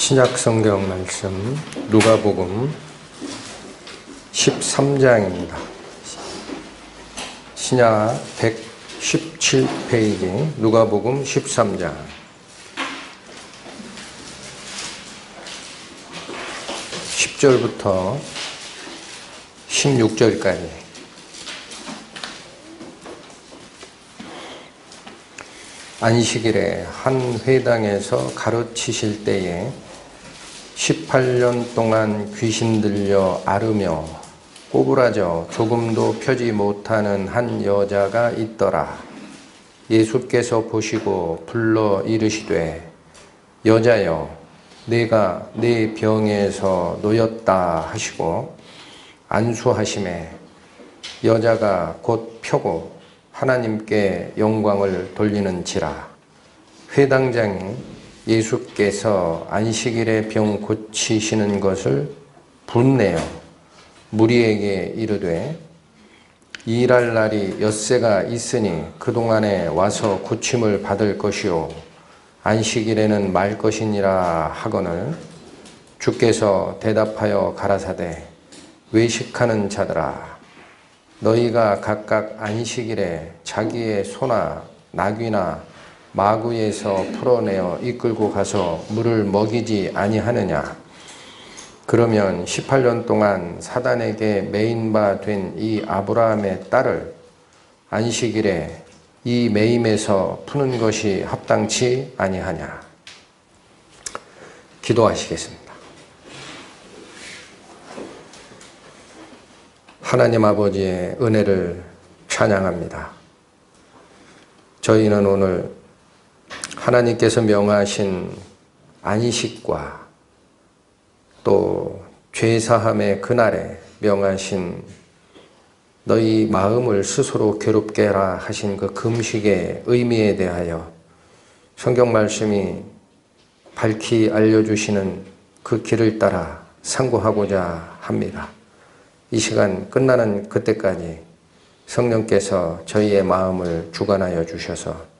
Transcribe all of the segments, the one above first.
신약 성경 말씀 누가복음 13장입니다. 신약 117페이지 누가복음 13장 10절부터 16절까지. 안식일에 한 회당에서 가르치실 때에 18년 동안 귀신 들려 앓으며 꼬부라져 조금도 펴지 못하는 한 여자가 있더라. 예수께서 보시고 불러 이르시되 여자여 내가 네 병에서 놓였다 하시고 안수하시매 여자가 곧 펴고 하나님께 영광을 돌리는지라. 회당장이 예수께서 안식일에 병 고치시는 것을 분내어 무리에게 이르되 일할 날이 엿새가 있으니 그동안에 와서 고침을 받을 것이요 안식일에는 말 것이니라 하거늘 주께서 대답하여 가라사대 외식하는 자들아 너희가 각각 안식일에 자기의 소나 나귀나 마구에서 풀어내어 이끌고 가서 물을 먹이지 아니하느냐. 그러면 18년 동안 사단에게 매인 바 된 이 아브라함의 딸을 안식일에 이 매임에서 푸는 것이 합당치 아니하냐. 기도하시겠습니다. 하나님 아버지의 은혜를 찬양합니다. 저희는 오늘 하나님께서 명하신 안식과 또 죄사함의 그날에 명하신 너희 마음을 스스로 괴롭게 하라 하신 그 금식의 의미에 대하여 성경 말씀이 밝히 알려주시는 그 길을 따라 상고하고자 합니다. 이 시간 끝나는 그때까지 성령께서 저희의 마음을 주관하여 주셔서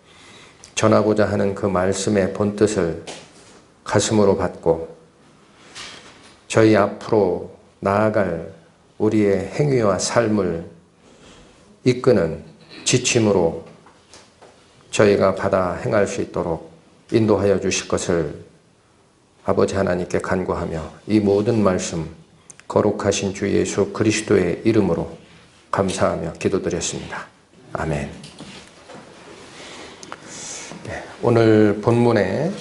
전하고자 하는 그 말씀의 본뜻을 가슴으로 받고 저희 앞으로 나아갈 우리의 행위와 삶을 이끄는 지침으로 저희가 받아 행할 수 있도록 인도하여 주실 것을 아버지 하나님께 간구하며 이 모든 말씀 거룩하신 주 예수 그리스도의 이름으로 감사하며 기도드렸습니다. 아멘. 네, 오늘 본문의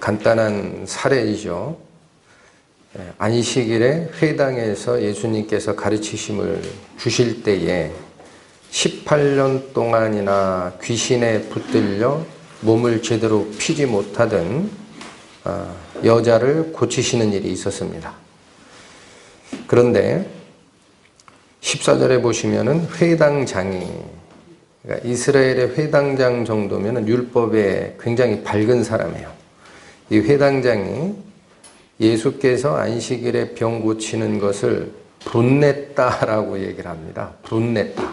간단한 사례이죠. 안식일에 회당에서 예수님께서 가르치심을 주실 때에 18년 동안이나 귀신에 붙들려 몸을 제대로 피지 못하던 여자를 고치시는 일이 있었습니다. 그런데 14절에 보시면은 회당장이, 그러니까 이스라엘의 회당장 정도면은 율법에 굉장히 밝은 사람이에요. 이 회당장이 예수께서 안식일에 병 고치는 것을 분냈다라고 얘기를 합니다. 분냈다.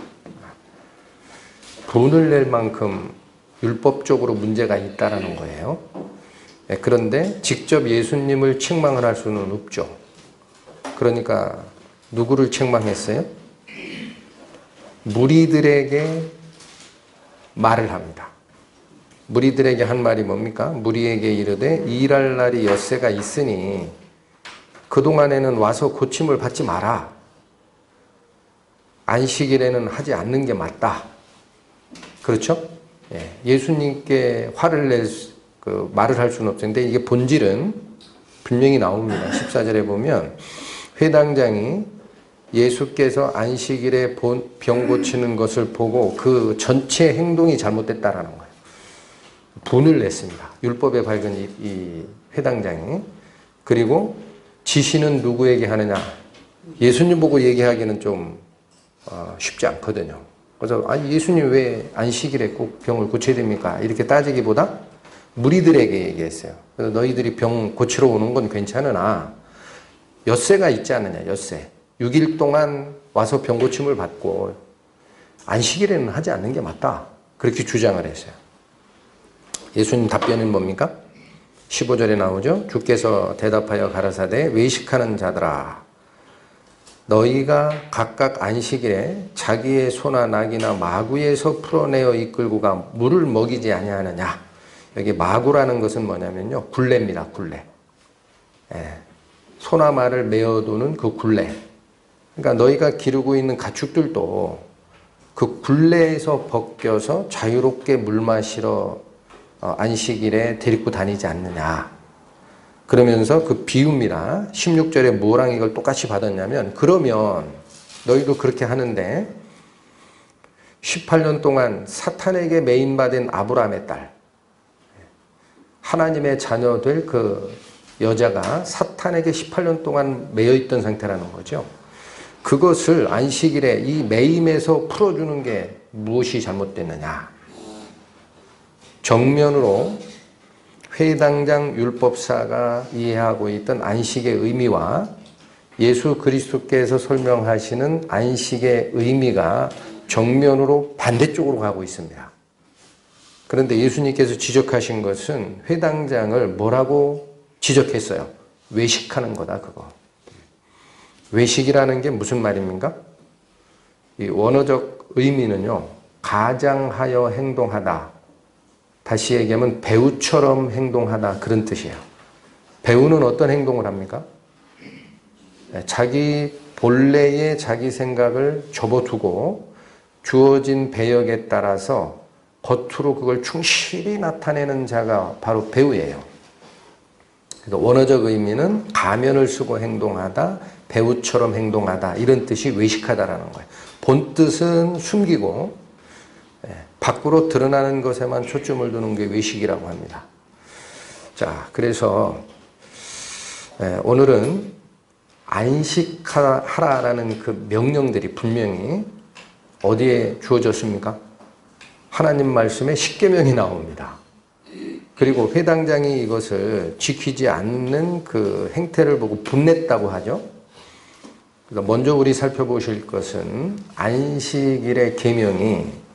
분을 낼 만큼 율법적으로 문제가 있다라는 거예요. 그런데 직접 예수님을 책망을 할 수는 없죠. 그러니까 누구를 책망했어요? 무리들에게 말을 합니다. 무리들에게 한 말이 뭡니까? 무리에게 이르되 일할 날이 엿새가 있으니 그동안에는 와서 고침을 받지 마라. 안식일에는 하지 않는 게 맞다. 그렇죠? 예수님께 화를 낼 말을 할 수는 없는데 이게 본질은 분명히 나옵니다. 14절에 보면 회당장이 예수께서 안식일에 병 고치는 것을 보고 그 전체 행동이 잘못됐다라는 거예요. 분을 냈습니다. 율법에 밝은 이 회당장이. 그리고 지시는 누구에게 하느냐? 예수님 보고 얘기하기는 좀 쉽지 않거든요. 그래서 예수님 왜 안식일에 꼭 병을 고쳐야 됩니까? 이렇게 따지기보다 무리들에게 얘기했어요. 그래서 너희들이 병 고치러 오는 건 괜찮으나 엿새가 있지 않느냐, 엿새. 6일 동안 와서 병 고침을 받고 안식일에는 하지 않는 게 맞다. 그렇게 주장을 했어요. 예수님 답변은 뭡니까? 15절에 나오죠. 주께서 대답하여 가라사대 외식하는 자들아 너희가 각각 안식일에 자기의 소나 낙이나 마구에서 풀어내어 이끌고가 물을 먹이지 아니하느냐. 여기 마구라는 것은 뭐냐면요. 굴레입니다. 굴레. 예. 소나 말을 메어두는 그 굴레. 그러니까 너희가 기르고 있는 가축들도 그 굴레에서 벗겨서 자유롭게 물 마시러 안식일에 데리고 다니지 않느냐. 그러면서 그 비유입니다. 16절에 뭐랑 이걸 똑같이 받았냐면 그러면 너희도 그렇게 하는데 18년 동안 사탄에게 매인받은 아브라함의 딸 하나님의 자녀들 그 여자가 사탄에게 18년 동안 매여있던 상태라는 거죠. 그것을 안식일에 이 매임에서 풀어주는 게 무엇이 잘못됐느냐. 정면으로 회당장 율법사가 이해하고 있던 안식의 의미와 예수 그리스도께서 설명하시는 안식의 의미가 정면으로 반대쪽으로 가고 있습니다. 그런데 예수님께서 지적하신 것은 회당장을 뭐라고 지적했어요? 외식하는 거다 그거. 외식이라는 게 무슨 말입니까? 이 원어적 의미는요. 가장하여 행동하다. 다시 얘기하면 배우처럼 행동하다 그런 뜻이에요. 배우는 어떤 행동을 합니까? 자기 본래의 자기 생각을 접어두고 주어진 배역에 따라서 겉으로 그걸 충실히 나타내는 자가 바로 배우예요. 그래서 원어적 의미는 가면을 쓰고 행동하다, 배우처럼 행동하다 이런 뜻이 외식하다라는 거예요. 본 뜻은 숨기고 밖으로 드러나는 것에만 초점을 두는 게 외식이라고 합니다. 자, 그래서 오늘은 안식하라라는 그 명령들이 분명히 어디에 주어졌습니까? 하나님 말씀에 십계명이 나옵니다. 그리고 회당장이 이것을 지키지 않는 그 행태를 보고 분냈다고 하죠. 그러니까 먼저 우리 살펴보실 것은 안식일의 계명이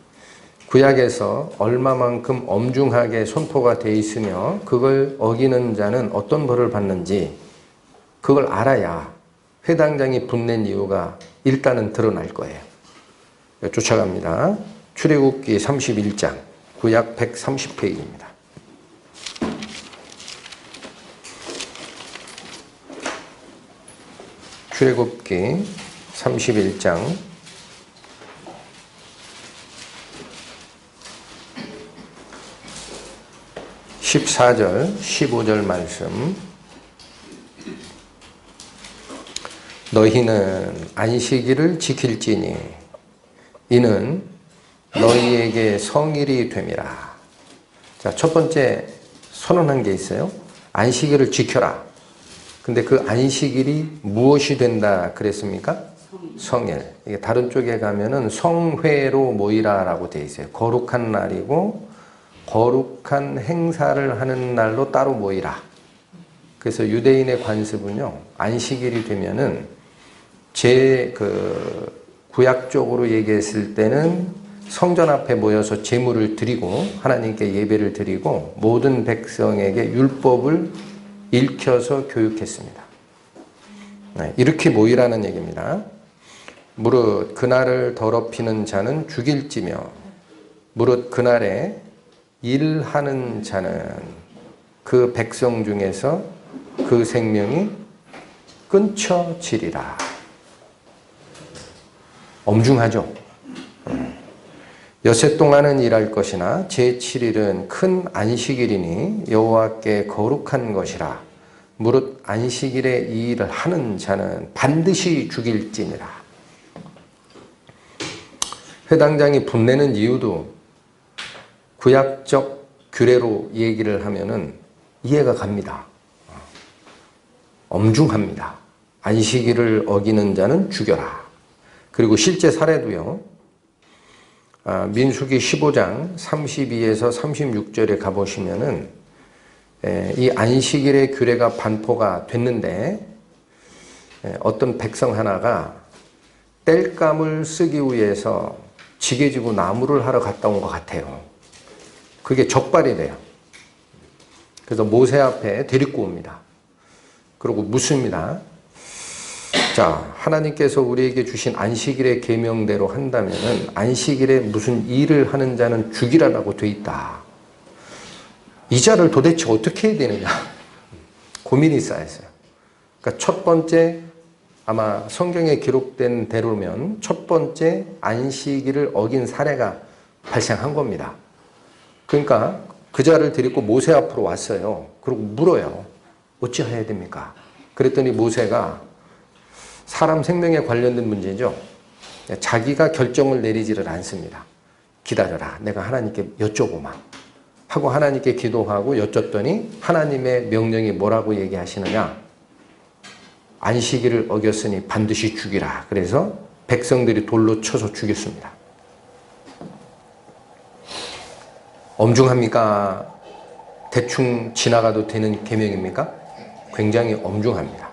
구약에서 얼마만큼 엄중하게 선포가 되어 있으며 그걸 어기는 자는 어떤 벌을 받는지 그걸 알아야 회당장이 분낸 이유가 일단은 드러날 거예요. 쫓아갑니다. 출애굽기 31장 구약 130페이지입니다. 출애굽기 31장 14절, 15절 말씀. 너희는 안식일을 지킬지니 이는 너희에게 성일이 됨이라. 자, 첫 번째 선언한 게 있어요. 안식일을 지켜라. 근데 그 안식일이 무엇이 된다 그랬습니까? 성일. 이게 다른 쪽에 가면은 성회로 모이라라고 되어 있어요. 거룩한 날이고 거룩한 행사를 하는 날로 따로 모이라. 그래서 유대인의 관습은요, 안식일이 되면은 구약적으로 얘기했을 때는 성전 앞에 모여서 제물을 드리고 하나님께 예배를 드리고 모든 백성에게 율법을 읽혀서 교육했습니다. 네, 이렇게 모이라는 얘기입니다. 무릇 그날을 더럽히는 자는 죽일지며 무릇 그날에 일하는 자는 그 백성 중에서 그 생명이 끊쳐지리라. 엄중하죠. 여세 동안은 일할 것이나 제7일은 큰 안식일이니 여호와께 거룩한 것이라. 무릇 안식일에 이 일을 하는 자는 반드시 죽일지니라. 회당장이 분내는 이유도 구약적 규례로 얘기를 하면은 이해가 갑니다. 엄중합니다. 안식일을 어기는 자는 죽여라. 그리고 실제 사례도요. 민수기 15장 32에서 36절에 가보시면은 이 안식일의 규례가 반포가 됐는데 어떤 백성 하나가 땔감을 쓰기 위해서 지게 지고 나무를 하러 갔다 온 것 같아요. 그게 적발이 돼요. 그래서 모세 앞에 데리고 옵니다. 그리고 묻습니다. 자, 하나님께서 우리에게 주신 안식일의 계명대로 한다면은 안식일에 무슨 일을 하는 자는 죽이라라고 돼 있다. 이 자를 도대체 어떻게 해야 되느냐 고민이 쌓였어요. 그러니까 첫 번째, 아마 성경에 기록된 대로면 첫 번째 안식일을 어긴 사례가 발생한 겁니다. 그러니까 그 자를 데리고 모세 앞으로 왔어요. 그리고 물어요. 어찌해야 됩니까? 그랬더니 모세가 사람 생명에 관련된 문제죠. 자기가 결정을 내리지를 않습니다. 기다려라. 내가 하나님께 여쭤보마. 하고 하나님께 기도하고 여쭸더니 하나님의 명령이 뭐라고 얘기하시느냐. 안식일을 어겼으니 반드시 죽이라. 그래서 백성들이 돌로 쳐서 죽였습니다. 엄중합니까? 대충 지나가도 되는 계명입니까? 굉장히 엄중합니다.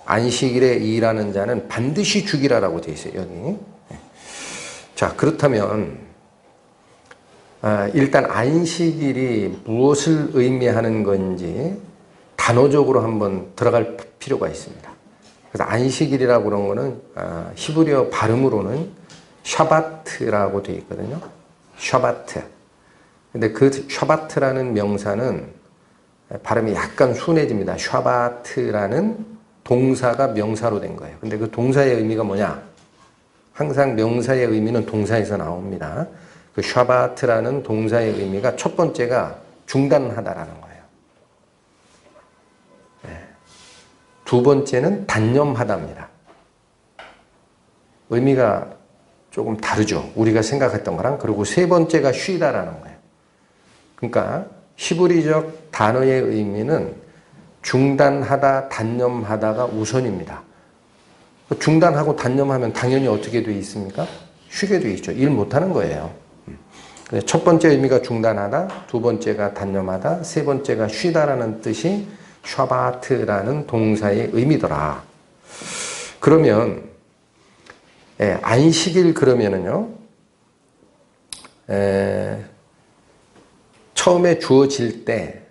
안식일에 일하는 자는 반드시 죽이라라고 되어 있어요. 여기. 자, 그렇다면 일단 안식일이 무엇을 의미하는 건지 단어적으로 한번 들어갈 필요가 있습니다. 그래서 안식일이라고 그런 거는 히브리어 발음으로는 샤바트라고 되어 있거든요. 샤바트. 근데 그 샤바트라는 명사는 발음이 약간 순해집니다. 샤바트라는 동사가 명사로 된 거예요. 근데 그 동사의 의미가 뭐냐? 항상 명사의 의미는 동사에서 나옵니다. 그 샤바트라는 동사의 의미가 첫 번째가 중단하다라는 거예요. 두 번째는 단념하다입니다. 의미가 조금 다르죠. 우리가 생각했던 거랑. 그리고 세 번째가 쉬다라는 거예요. 그러니까 히브리적 단어의 의미는 중단하다, 단념하다가 우선입니다. 중단하고 단념하면 당연히 어떻게 되어 있습니까? 쉬게 되어 있죠. 일 못하는 거예요. 첫 번째 의미가 중단하다, 두 번째가 단념하다, 세 번째가 쉬다라는 뜻이 샤바트라는 동사의 의미더라. 그러면 안식일 그러면은요, 처음에 주어질 때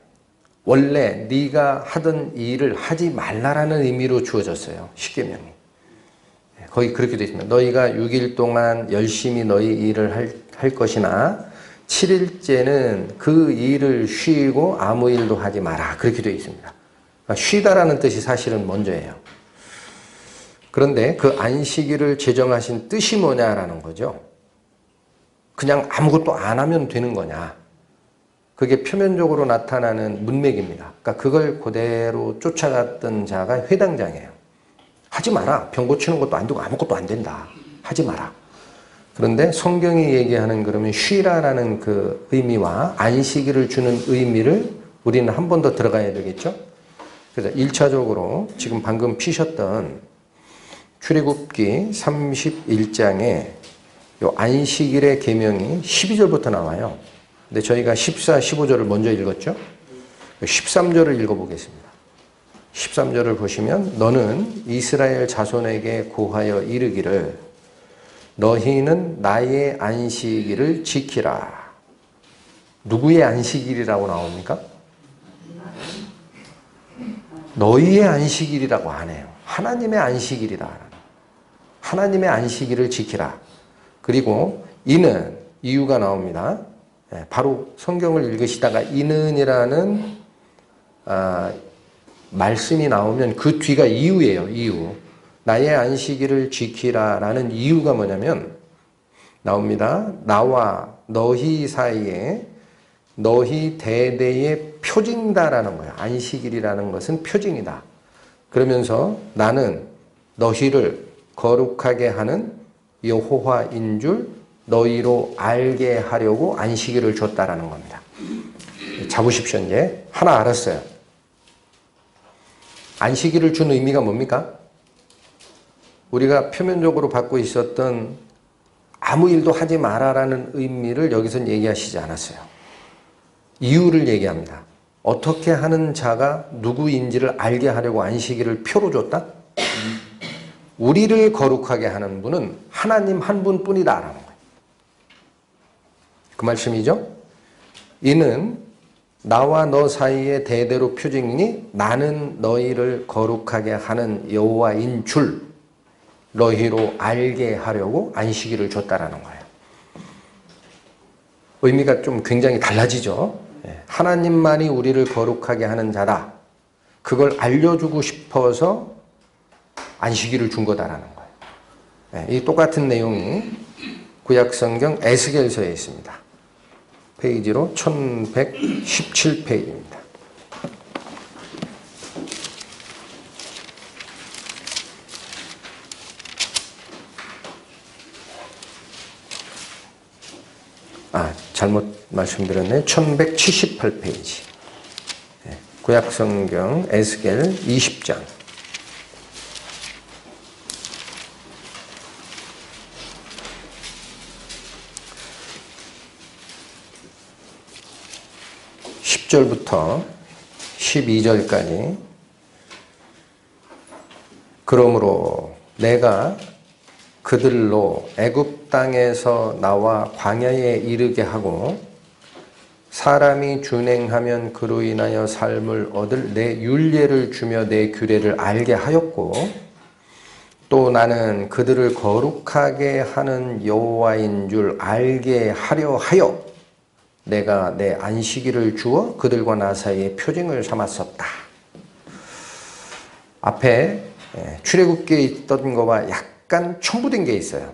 원래 네가 하던 일을 하지 말라라는 의미로 주어졌어요. 십계명이. 거의 그렇게 되어 있습니다. 너희가 6일 동안 열심히 너희 일을 할 것이나 7일째는 그 일을 쉬고 아무 일도 하지 마라. 그렇게 되어 있습니다. 그러니까 쉬다라는 뜻이 사실은 먼저예요. 그런데 그 안식일을 제정하신 뜻이 뭐냐라는 거죠. 그냥 아무것도 안 하면 되는 거냐. 그게 표면적으로 나타나는 문맥입니다. 그러니까 그걸 그대로 쫓아갔던 자가 회당장이에요. 하지 마라. 병 고치는 것도 안 되고 아무것도 안 된다. 하지 마라. 그런데 성경이 얘기하는 그러면 쉬라라는 그 의미와 안식일을 주는 의미를 우리는 한 번 더 들어가야 되겠죠. 그래서 1차적으로 지금 방금 피셨던 출애굽기 31장에 요 안식일의 계명이 12절부터 나와요. 근데 저희가 14, 15절을 먼저 읽었죠. 13절을 읽어보겠습니다. 13절을 보시면 너는 이스라엘 자손에게 고하여 이르기를 너희는 나의 안식일을 지키라. 누구의 안식일이라고 나옵니까? 너희의 안식일이라고 안 해요. 하나님의 안식일이다. 하나님의 안식일을 지키라. 그리고 이는 이유가 나옵니다. 바로 성경을 읽으시다가 이는이라는 말씀이 나오면 그 뒤가 이유예요. 이유. 나의 안식일을 지키라라는 이유가 뭐냐면 나옵니다. 나와 너희 사이에 너희 대대의 표징이다라는 거예요. 안식일이라는 것은 표징이다. 그러면서 나는 너희를 거룩하게 하는 여호와인 줄 너희로 알게 하려고 안식일을 줬다라는 겁니다. 잡으십시오. 이제 하나 알았어요. 안식일을 준 의미가 뭡니까? 우리가 표면적으로 받고 있었던 아무 일도 하지 마라라는 의미를 여기서는 얘기하시지 않았어요. 이유를 얘기합니다. 어떻게 하는 자가 누구인지를 알게 하려고 안식일을 표로 줬다? 우리를 거룩하게 하는 분은 하나님 한 분뿐이다라는 거예요. 그 말씀이죠. 이는 나와 너 사이에 대대로 표징이니 나는 너희를 거룩하게 하는 여호와인 줄 너희로 알게 하려고 안식일을 줬다라는 거예요. 의미가 좀 굉장히 달라지죠. 하나님만이 우리를 거룩하게 하는 자다. 그걸 알려주고 싶어서 안식일을 준 거다라는 거예요. 이 똑같은 내용이 구약성경 에스겔서에 있습니다. 페이지로 1117페이지입니다. 잘못 말씀드렸네요. 1178페이지. 구약성경 에스겔 20장. (10절부터) (12절까지) 그러므로 내가 그들로 애굽 땅에서 나와 광야에 이르게 하고 사람이 준행하면 그로 인하여 삶을 얻을 내 율례를 주며 내 규례를 알게 하였고 또 나는 그들을 거룩하게 하는 여호와인 줄 알게 하려 하여 내가 내 안식일을 주어 그들과 나 사이에 표징을 삼았었다. 앞에 출애굽기에 있던 것과 약간 첨부된 게 있어요.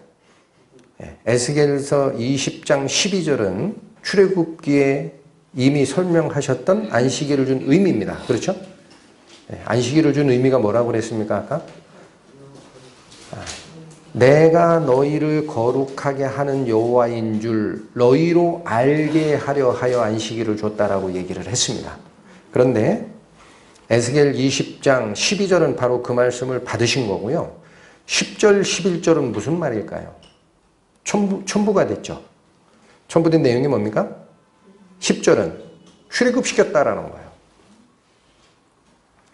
에스겔서 20장 12절은 출애굽기에 이미 설명하셨던 안식일을 준 의미입니다. 그렇죠? 안식일을 준 의미가 뭐라고 그랬습니까? 아까? 내가 너희를 거룩하게 하는 여호와인 줄 너희로 알게 하려 하여 안식일을 줬다라고 얘기를 했습니다. 그런데 에스겔 20장 12절은 바로 그 말씀을 받으신 거고요. 10절, 11절은 무슨 말일까요? 첨부가 됐죠. 첨부된 내용이 뭡니까? 10절은 출애굽시켰다라는 거예요.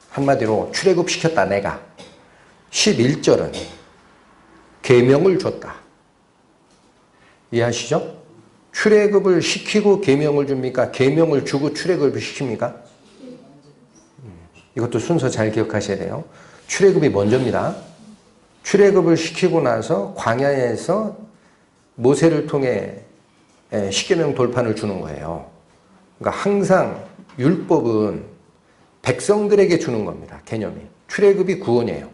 한마디로 출애굽시켰다 내가. 11절은 계명을 줬다. 이해하시죠? 출애굽을 시키고 계명을 줍니까? 계명을 주고 출애굽을 시킵니까? 이것도 순서 잘 기억하셔야 돼요. 출애굽이 먼저입니다. 출애굽을 시키고 나서 광야에서 모세를 통해 십계명 돌판을 주는 거예요. 그러니까 항상 율법은 백성들에게 주는 겁니다. 개념이. 출애굽이 구원이에요.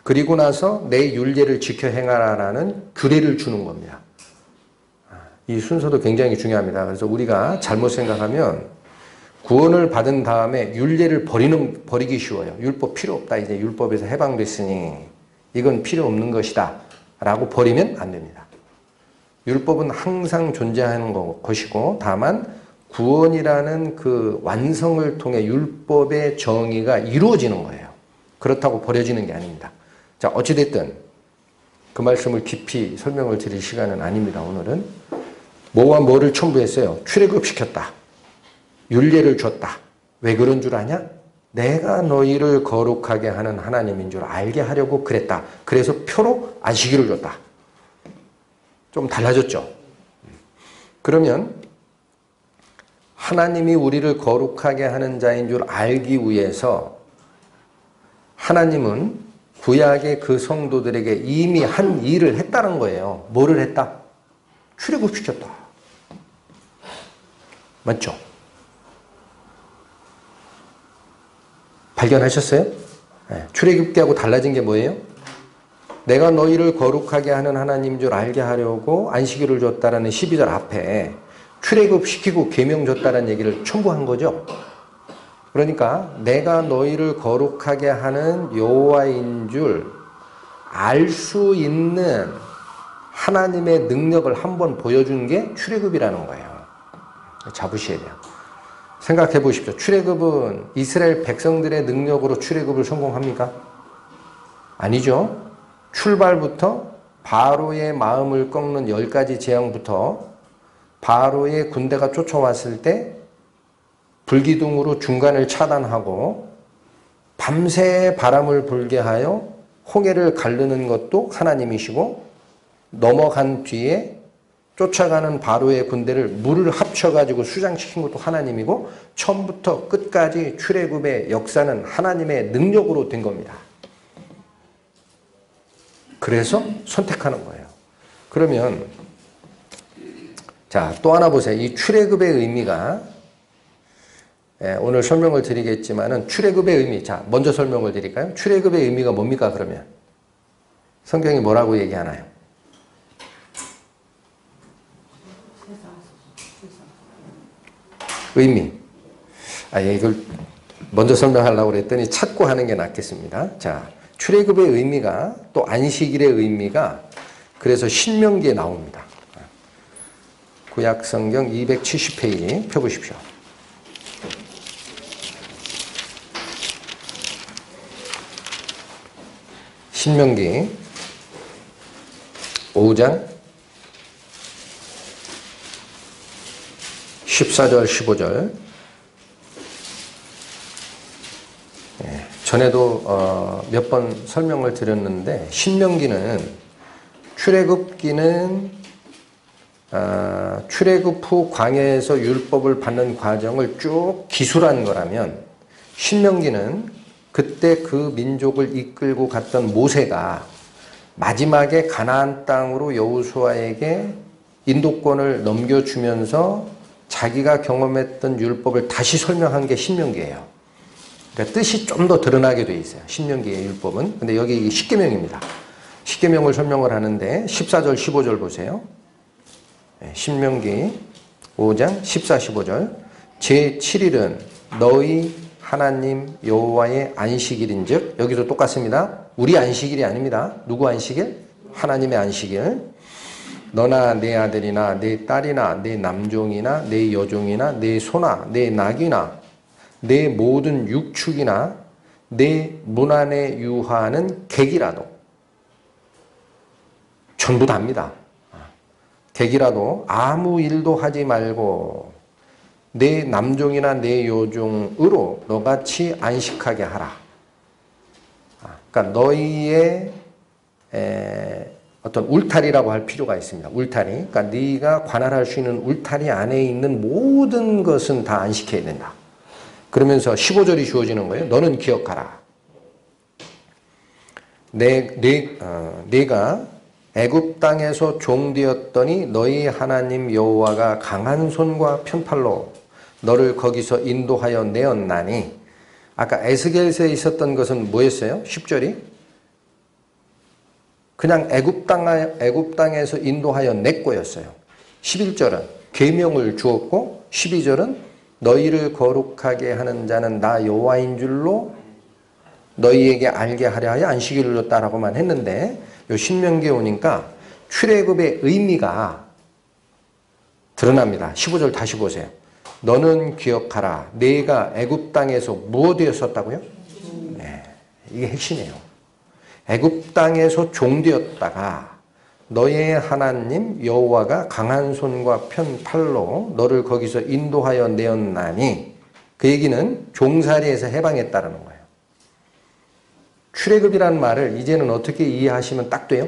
그리고 나서 내 율례를 지켜 행하라라는 규례를 주는 겁니다. 이 순서도 굉장히 중요합니다. 그래서 우리가 잘못 생각하면 구원을 받은 다음에 율례를 버리기 쉬워요. 율법 필요 없다. 이제 율법에서 해방됐으니 이건 필요 없는 것이다. 라고 버리면 안 됩니다. 율법은 항상 존재하는 것이고 다만 구원이라는 그 완성을 통해 율법의 정의가 이루어지는 거예요. 그렇다고 버려지는 게 아닙니다. 자, 어찌됐든 그 말씀을 깊이 설명을 드릴 시간은 아닙니다. 오늘은 뭐와 뭐를 첨부했어요? 출애굽시켰다. 율례를 줬다. 왜 그런 줄 아냐? 내가 너희를 거룩하게 하는 하나님인 줄 알게 하려고 그랬다. 그래서 표로 안식일을 줬다. 좀 달라졌죠? 그러면 하나님이 우리를 거룩하게 하는 자인 줄 알기 위해서 하나님은 구약의 그 성도들에게 이미 한 일을 했다는 거예요. 뭐를 했다? 출애굽시켰다. 맞죠? 발견하셨어요? 출애굽기하고 달라진 게 뭐예요? 내가 너희를 거룩하게 하는 하나님인 줄 알게 하려고 안식일을 줬다라는 12절 앞에 출애굽시키고 계명 줬다는 얘기를 첨부한 거죠. 그러니까 내가 너희를 거룩하게 하는 여호와인 줄 알 수 있는 하나님의 능력을 한번 보여준 게 출애굽이라는 거예요. 잡으셔야 돼요. 생각해 보십시오. 출애굽은 이스라엘 백성들의 능력으로 출애굽을 성공합니까? 아니죠. 출발부터 바로의 마음을 꺾는 10가지 재앙부터 바로의 군대가 쫓아왔을 때 불기둥으로 중간을 차단하고 밤새 바람을 불게 하여 홍해를 가르는 것도 하나님이시고 넘어간 뒤에 쫓아가는 바로의 군대를 물을 합쳐가지고 수장시킨 것도 하나님이고 처음부터 끝까지 출애굽의 역사는 하나님의 능력으로 된 겁니다. 그래서 선택하는 거예요. 그러면 자, 또 하나 보세요. 이 출애굽의 의미가 오늘 설명을 드리겠지만은 출애굽의 의미, 자 먼저 설명을 드릴까요? 출애굽의 의미가 뭡니까 그러면? 성경이 뭐라고 얘기하나요? 의미. 이걸 먼저 설명하려고 그랬더니 찾고 하는 게 낫겠습니다. 자, 출애굽의 의미가 또 안식일의 의미가 그래서 신명기에 나옵니다. 구약성경 270페이지 펴보십시오. 신명기 5장 14절 15절. 전에도 몇 번 설명을 드렸는데 신명기는 출애굽기는 출애굽 후 광야에서 율법을 받는 과정을 쭉 기술한 거라면 신명기는 그때 그 민족을 이끌고 갔던 모세가 마지막에 가나안 땅으로 여호수아에게 인도권을 넘겨주면서 자기가 경험했던 율법을 다시 설명한 게 신명기예요. 그러니까 뜻이 좀 더 드러나게 돼 있어요. 신명기의 율법은. 근데 여기 십계명입니다. 십계명을 설명을 하는데 14절 15절 보세요. 신명기 5장 14, 15절. 제7일은 너희 하나님 여호와의 안식일인즉, 여기도 똑같습니다. 우리 안식일이 아닙니다. 누구 안식일? 하나님의 안식일. 너나 내 아들이나 내 딸이나 내 남종이나 내 여종이나 내 소나 내 낙이나 내 모든 육축이나 내 문 안에 유하는 객이라도 전부 다입니다. 객이라도 아무 일도 하지 말고 내 남종이나 내 여종으로 너같이 안식하게 하라. 그러니까 너희의 어떤 울타리라고 할 필요가 있습니다. 울타리. 그러니까 네가 관할할 수 있는 울타리 안에 있는 모든 것은 다 안식해야 된다. 그러면서 15절이 주어지는 거예요. 너는 기억하라. 내가 애굽 땅에서 종되었더니 너희 하나님 여호와가 강한 손과 편팔로 너를 거기서 인도하여 내었나니. 아까 에스겔서에 있었던 것은 뭐였어요? 10절이 그냥 애굽 땅에서 인도하여 냈고였어요. 11절은 계명을 주었고 12절은 너희를 거룩하게 하는 자는 나 여호와인 줄로 너희에게 알게 하려 하여 안식일을 줬다라고만 했는데 요 신명기에 오니까 출애굽의 의미가 드러납니다. 15절 다시 보세요. 너는 기억하라. 내가 애굽 땅에서 무엇이었었다고요? 네, 이게 핵심이에요. 애굽 땅에서 종되었다가 너의 하나님 여호와가 강한 손과 편 팔로 너를 거기서 인도하여 내었나니. 그 얘기는 종살이에서 해방했다라는 거예요. 출애굽이라는 말을 이제는 어떻게 이해하시면 딱 돼요?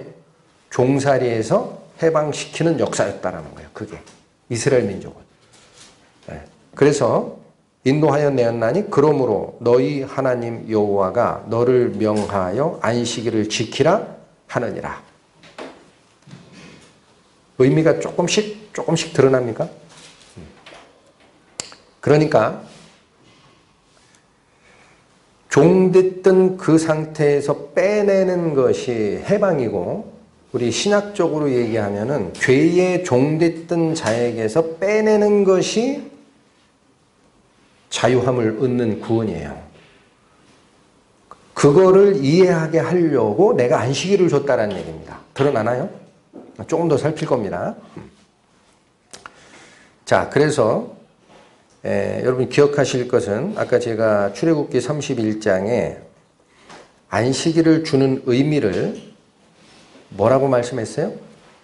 종살이에서 해방시키는 역사였다라는 거예요. 그게 이스라엘 민족은. 그래서 인도하여 내었나니 그러므로 너희 하나님 여호와가 너를 명하여 안식일을 지키라 하느니라. 의미가 조금씩 드러납니까? 그러니까 종됐던 그 상태에서 빼내는 것이 해방이고, 우리 신학적으로 얘기하면은 죄에 종됐던 자에게서 빼내는 것이 자유함을 얻는 구원이에요. 그거를 이해하게 하려고 내가 안식일을 줬다라는 얘기입니다. 드러나나요? 조금 더 살필 겁니다. 자, 그래서 여러분 기억하실 것은 아까 제가 출애굽기 31장에 안식일을 주는 의미를 뭐라고 말씀했어요?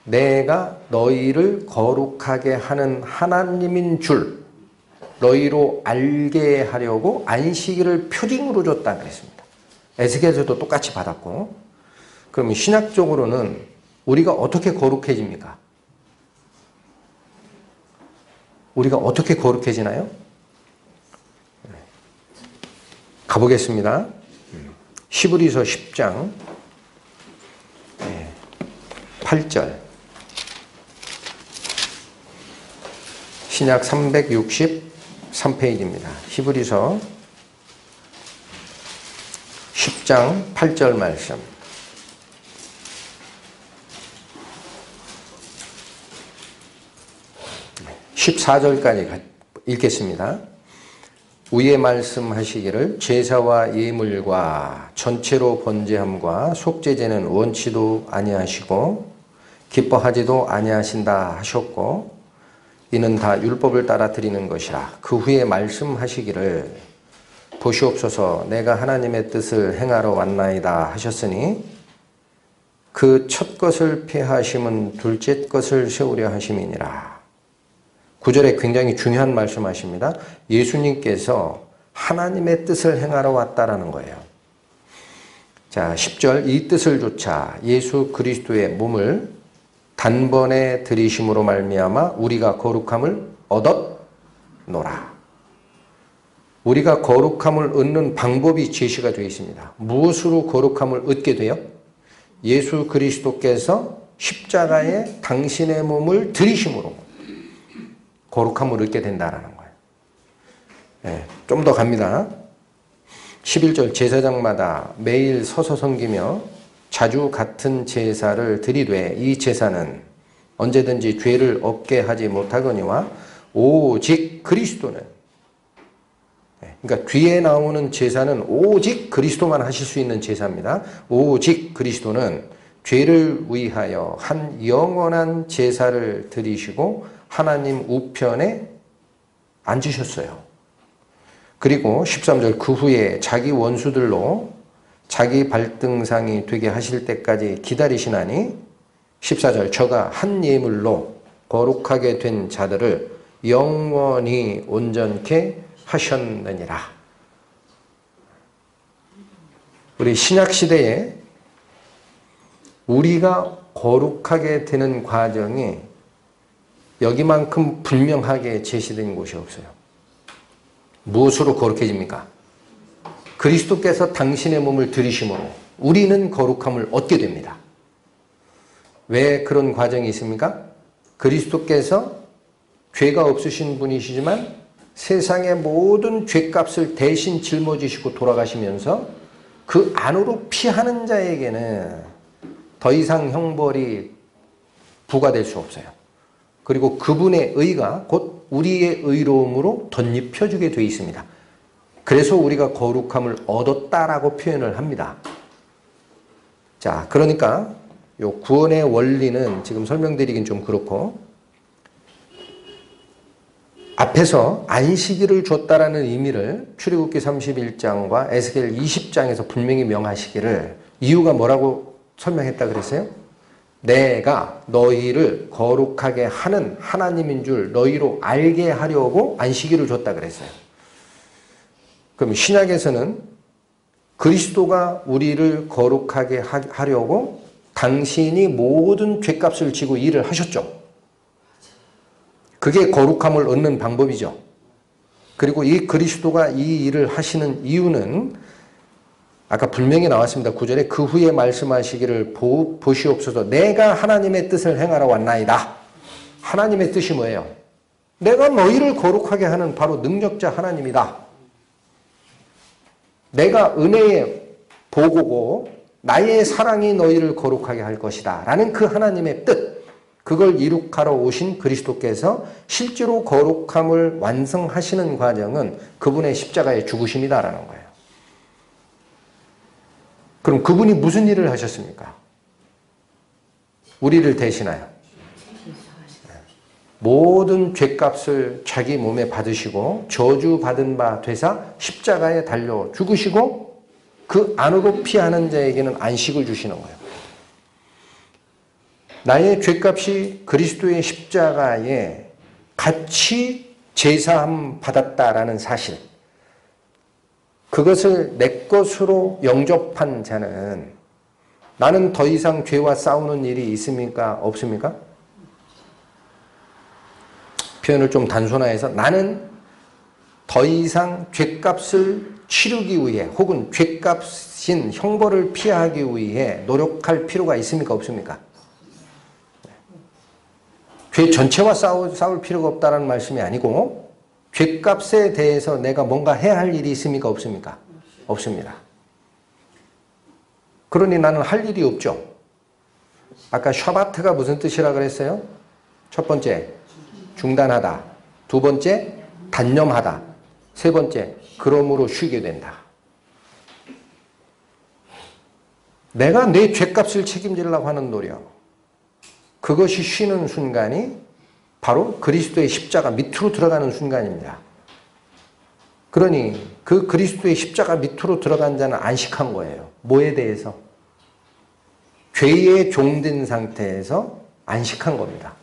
내가 너희를 거룩하게 하는 하나님인 줄 너희로 알게 하려고 안식일을 표징으로 줬다 그랬습니다. 에스겔서도 똑같이 받았고. 그러면 신학적으로는 우리가 어떻게 거룩해집니까? 우리가 어떻게 거룩해지나요? 가보겠습니다. 히브리서 10장 8절. 신약 363페이지입니다. 히브리서 10장 8절 말씀. 14절까지 읽겠습니다. 위에 말씀하시기를 제사와 예물과 전체로 번제함과 속죄제는 원치도 아니하시고 기뻐하지도 아니하신다 하셨고 이는 다 율법을 따라 드리는 것이라. 그 후에 말씀하시기를 보시옵소서 내가 하나님의 뜻을 행하러 왔나이다 하셨으니 그 첫 것을 폐하심은 둘째 것을 세우려 하심이니라. 9절에 굉장히 중요한 말씀하십니다. 예수님께서 하나님의 뜻을 행하러 왔다라는 거예요. 자, 10절 이 뜻을 조차 예수 그리스도의 몸을 단번에 들이심으로 말미암아 우리가 거룩함을 얻었노라. 우리가 거룩함을 얻는 방법이 제시가 되어 있습니다. 무엇으로 거룩함을 얻게 돼요? 예수 그리스도께서 십자가에 당신의 몸을 들이심으로 거룩함을 얻게 된다는 거예요. 네, 좀 더 갑니다. 11절 제사장마다 매일 서서 섬기며 자주 같은 제사를 드리되 이 제사는 언제든지 죄를 없게 하지 못하거니와 오직 그리스도는, 그러니까 뒤에 나오는 제사는 오직 그리스도만 하실 수 있는 제사입니다. 오직 그리스도는 죄를 위하여 한 영원한 제사를 드리시고 하나님 우편에 앉으셨어요. 그리고 13절 그 후에 자기 원수들로 자기 발등상이 되게 하실 때까지 기다리시나니 14절 저가 한 예물로 거룩하게 된 자들을 영원히 온전케 하셨느니라. 우리 신약시대에 우리가 거룩하게 되는 과정이 여기만큼 분명하게 제시된 곳이 없어요. 무엇으로 거룩해집니까? 그리스도께서 당신의 몸을 들이심으로 우리는 거룩함을 얻게 됩니다. 왜 그런 과정이 있습니까? 그리스도께서 죄가 없으신 분이시지만 세상의 모든 죄값을 대신 짊어지시고 돌아가시면서 그 안으로 피하는 자에게는 더 이상 형벌이 부과될 수 없어요. 그리고 그분의 의가 곧 우리의 의로움으로 덧입혀주게 되어 있습니다. 그래서 우리가 거룩함을 얻었다라고 표현을 합니다. 자, 그러니까 요 구원의 원리는 지금 설명드리긴 좀 그렇고 앞에서 안식일을 줬다라는 의미를 출애굽기 31장과 에스겔 20장에서 분명히 명하시기를 이유가 뭐라고 설명했다 그랬어요? 내가 너희를 거룩하게 하는 하나님인 줄 너희로 알게 하려고 안식일을 줬다 그랬어요. 그럼 신약에서는 그리스도가 우리를 거룩하게 하려고 당신이 모든 죄값을 지고 일을 하셨죠. 그게 거룩함을 얻는 방법이죠. 그리고 이 그리스도가 이 일을 하시는 이유는 아까 분명히 나왔습니다. 9절에 그 후에 말씀하시기를 보시옵소서 내가 하나님의 뜻을 행하러 왔나이다. 하나님의 뜻이 뭐예요? 내가 너희를 거룩하게 하는 바로 능력자 하나님이다. 내가 은혜의 보고고 나의 사랑이 너희를 거룩하게 할 것이다 라는 그 하나님의 뜻, 그걸 이룩하러 오신 그리스도께서 실제로 거룩함을 완성하시는 과정은 그분의 십자가의 죽으심이다라는 거예요. 그럼 그분이 무슨 일을 하셨습니까? 우리를 대신하여 모든 죄값을 자기 몸에 받으시고 저주받은 바 되사 십자가에 달려 죽으시고 그 안으로 피하는 자에게는 안식을 주시는 거예요. 나의 죄값이 그리스도의 십자가에 같이 제사함 받았다라는 사실, 그것을 내 것으로 영접한 자는 나는 더 이상 죄와 싸우는 일이 있습니까? 없습니까? 표현을 좀 단순화해서 나는 더 이상 죄값을 치르기 위해 혹은 죄값인 형벌을 피하기 위해 노력할 필요가 있습니까? 없습니까? 죄 전체와 싸울 필요가 없다는 말씀이 아니고 죄값에 대해서 내가 뭔가 해야 할 일이 있습니까? 없습니까? 없습니다. 그러니 나는 할 일이 없죠. 아까 샤바트가 무슨 뜻이라 그랬어요? 첫 번째, 중단하다. 두 번째, 단념하다. 세 번째, 그러므로 쉬게 된다. 내가 내 죄값을 책임지려고 하는 노력. 그것이 쉬는 순간이 바로 그리스도의 십자가 밑으로 들어가는 순간입니다. 그러니 그 그리스도의 십자가 밑으로 들어간 자는 안식한 거예요. 뭐에 대해서? 죄의 종된 상태에서 안식한 겁니다.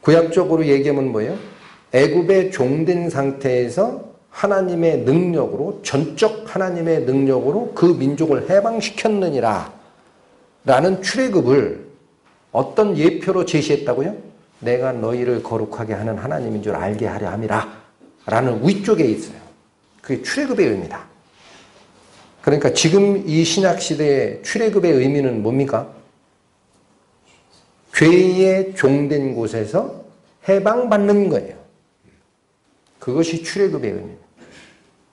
구약적으로 얘기하면 뭐예요? 애굽의 종된 상태에서 하나님의 능력으로, 전적 하나님의 능력으로 그 민족을 해방시켰느니라 라는 출애굽을 어떤 예표로 제시했다고요? 내가 너희를 거룩하게 하는 하나님인 줄 알게 하려 함이라 라는 위쪽에 있어요. 그게 출애굽의 의미다. 그러니까 지금 이 신약시대의 출애굽의 의미는 뭡니까? 죄의 종된 곳에서 해방받는 거예요. 그것이 출애굽의 의미입니다.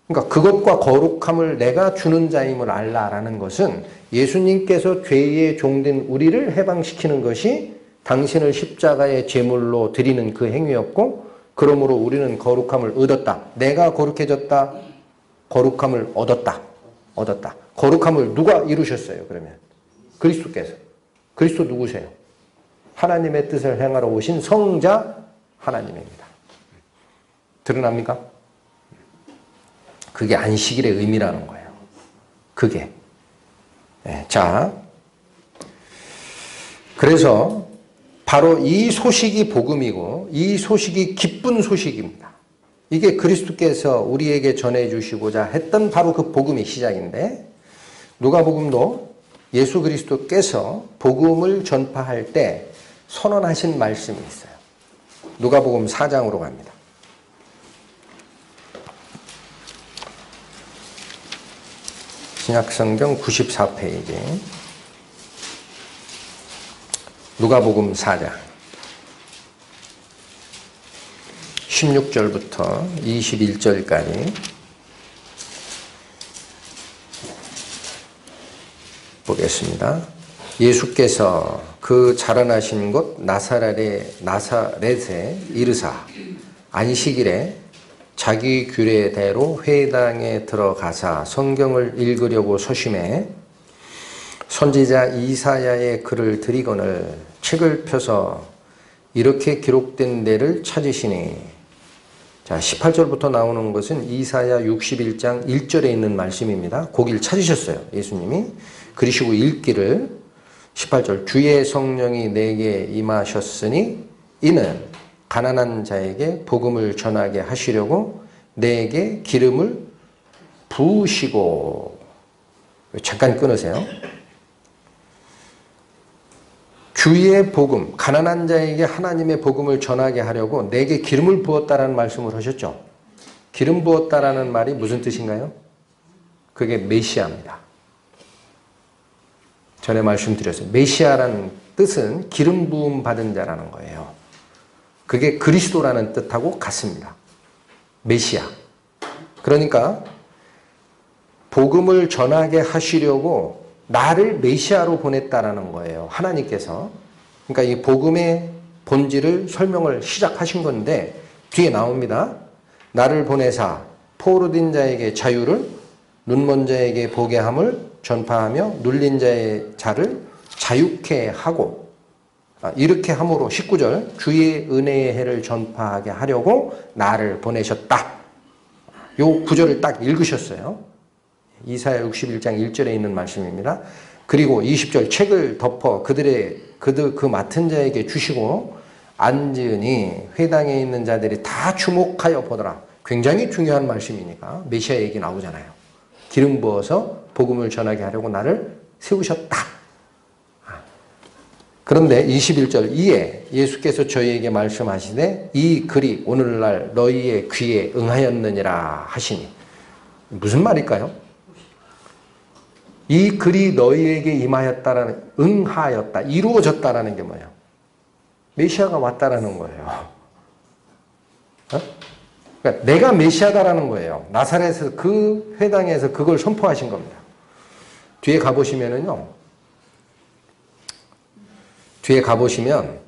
그러니까 그것과 거룩함을 내가 주는 자임을 알라라는 것은 예수님께서 죄의 종된 우리를 해방시키는 것이 당신을 십자가의 제물로 드리는 그 행위였고, 그러므로 우리는 거룩함을 얻었다. 내가 거룩해졌다. 거룩함을 얻었다. 거룩함을 누가 이루셨어요? 그러면 그리스도께서. 그리스도 누구세요? 하나님의 뜻을 행하러 오신 성자 하나님입니다. 드러납니까? 그게 안식일의 의미라는 거예요. 그게. 네, 자, 그래서 바로 이 소식이 복음이고 이 소식이 기쁜 소식입니다. 이게 그리스도께서 우리에게 전해주시고자 했던 바로 그 복음의 시작인데, 누가복음도 예수 그리스도께서 복음을 전파할 때 선언하신 말씀이 있어요. 누가복음 4장으로 갑니다. 신약성경 94페이지 누가복음 4장 16절부터 21절까지 보겠습니다. 예수께서 그 자라나신 곳 나사렛에 이르사 안식일에 자기 규례대로 회당에 들어가사 성경을 읽으려고 서심해 선지자 이사야의 글을 들이거늘 책을 펴서 이렇게 기록된 데를 찾으시니, 자 18절부터 나오는 것은 이사야 61장 1절에 있는 말씀입니다. 거기를 찾으셨어요. 예수님이. 그러시고 읽기를 18절 주의 성령이 내게 임하셨으니 이는 가난한 자에게 복음을 전하게 하시려고 내게 기름을 부으시고, 잠깐 끊으세요. 주의 복음, 가난한 자에게 하나님의 복음을 전하게 하려고 내게 기름을 부었다라는 말씀을 하셨죠. 기름 부었다라는 말이 무슨 뜻인가요? 그게 메시아입니다. 전에 말씀드렸어요. 메시아라는 뜻은 기름 부음 받은 자라는 거예요. 그게 그리스도라는 뜻하고 같습니다. 메시아. 그러니까 복음을 전하게 하시려고 나를 메시아로 보냈다라는 거예요. 하나님께서. 그러니까 이 복음의 본질을 설명을 시작하신 건데 뒤에 나옵니다. 나를 보내사 포로된 자에게 자유를, 눈먼 자에게 보게 함을 전파하며 눌린 자의 자를 자유케 하고, 이렇게 함으로 19절 주의 은혜의 해를 전파하게 하려고 나를 보내셨다. 요 구절을 딱 읽으셨어요. 이사야 61장 1절에 있는 말씀입니다. 그리고 20절 책을 덮어 그 맡은 자에게 주시고 앉으니 회당에 있는 자들이 다 주목하여 보더라. 굉장히 중요한 말씀이니까 메시아 얘기 나오잖아요. 기름 부어서 복음을 전하게 하려고 나를 세우셨다. 그런데 21절 이에 예수께서 저희에게 말씀하시되 이 글이 오늘날 너희의 귀에 응하였느니라 하시니 무슨 말일까요? 이 글이 너희에게 임하였다라는 응하였다 이루어졌다라는 게 뭐예요? 메시아가 왔다라는 거예요. 어? 그러니까 내가 메시아다라는 거예요. 나사렛에서 그 회당에서 그걸 선포하신 겁니다. 뒤에 가보시면은요. 뒤에 가보시면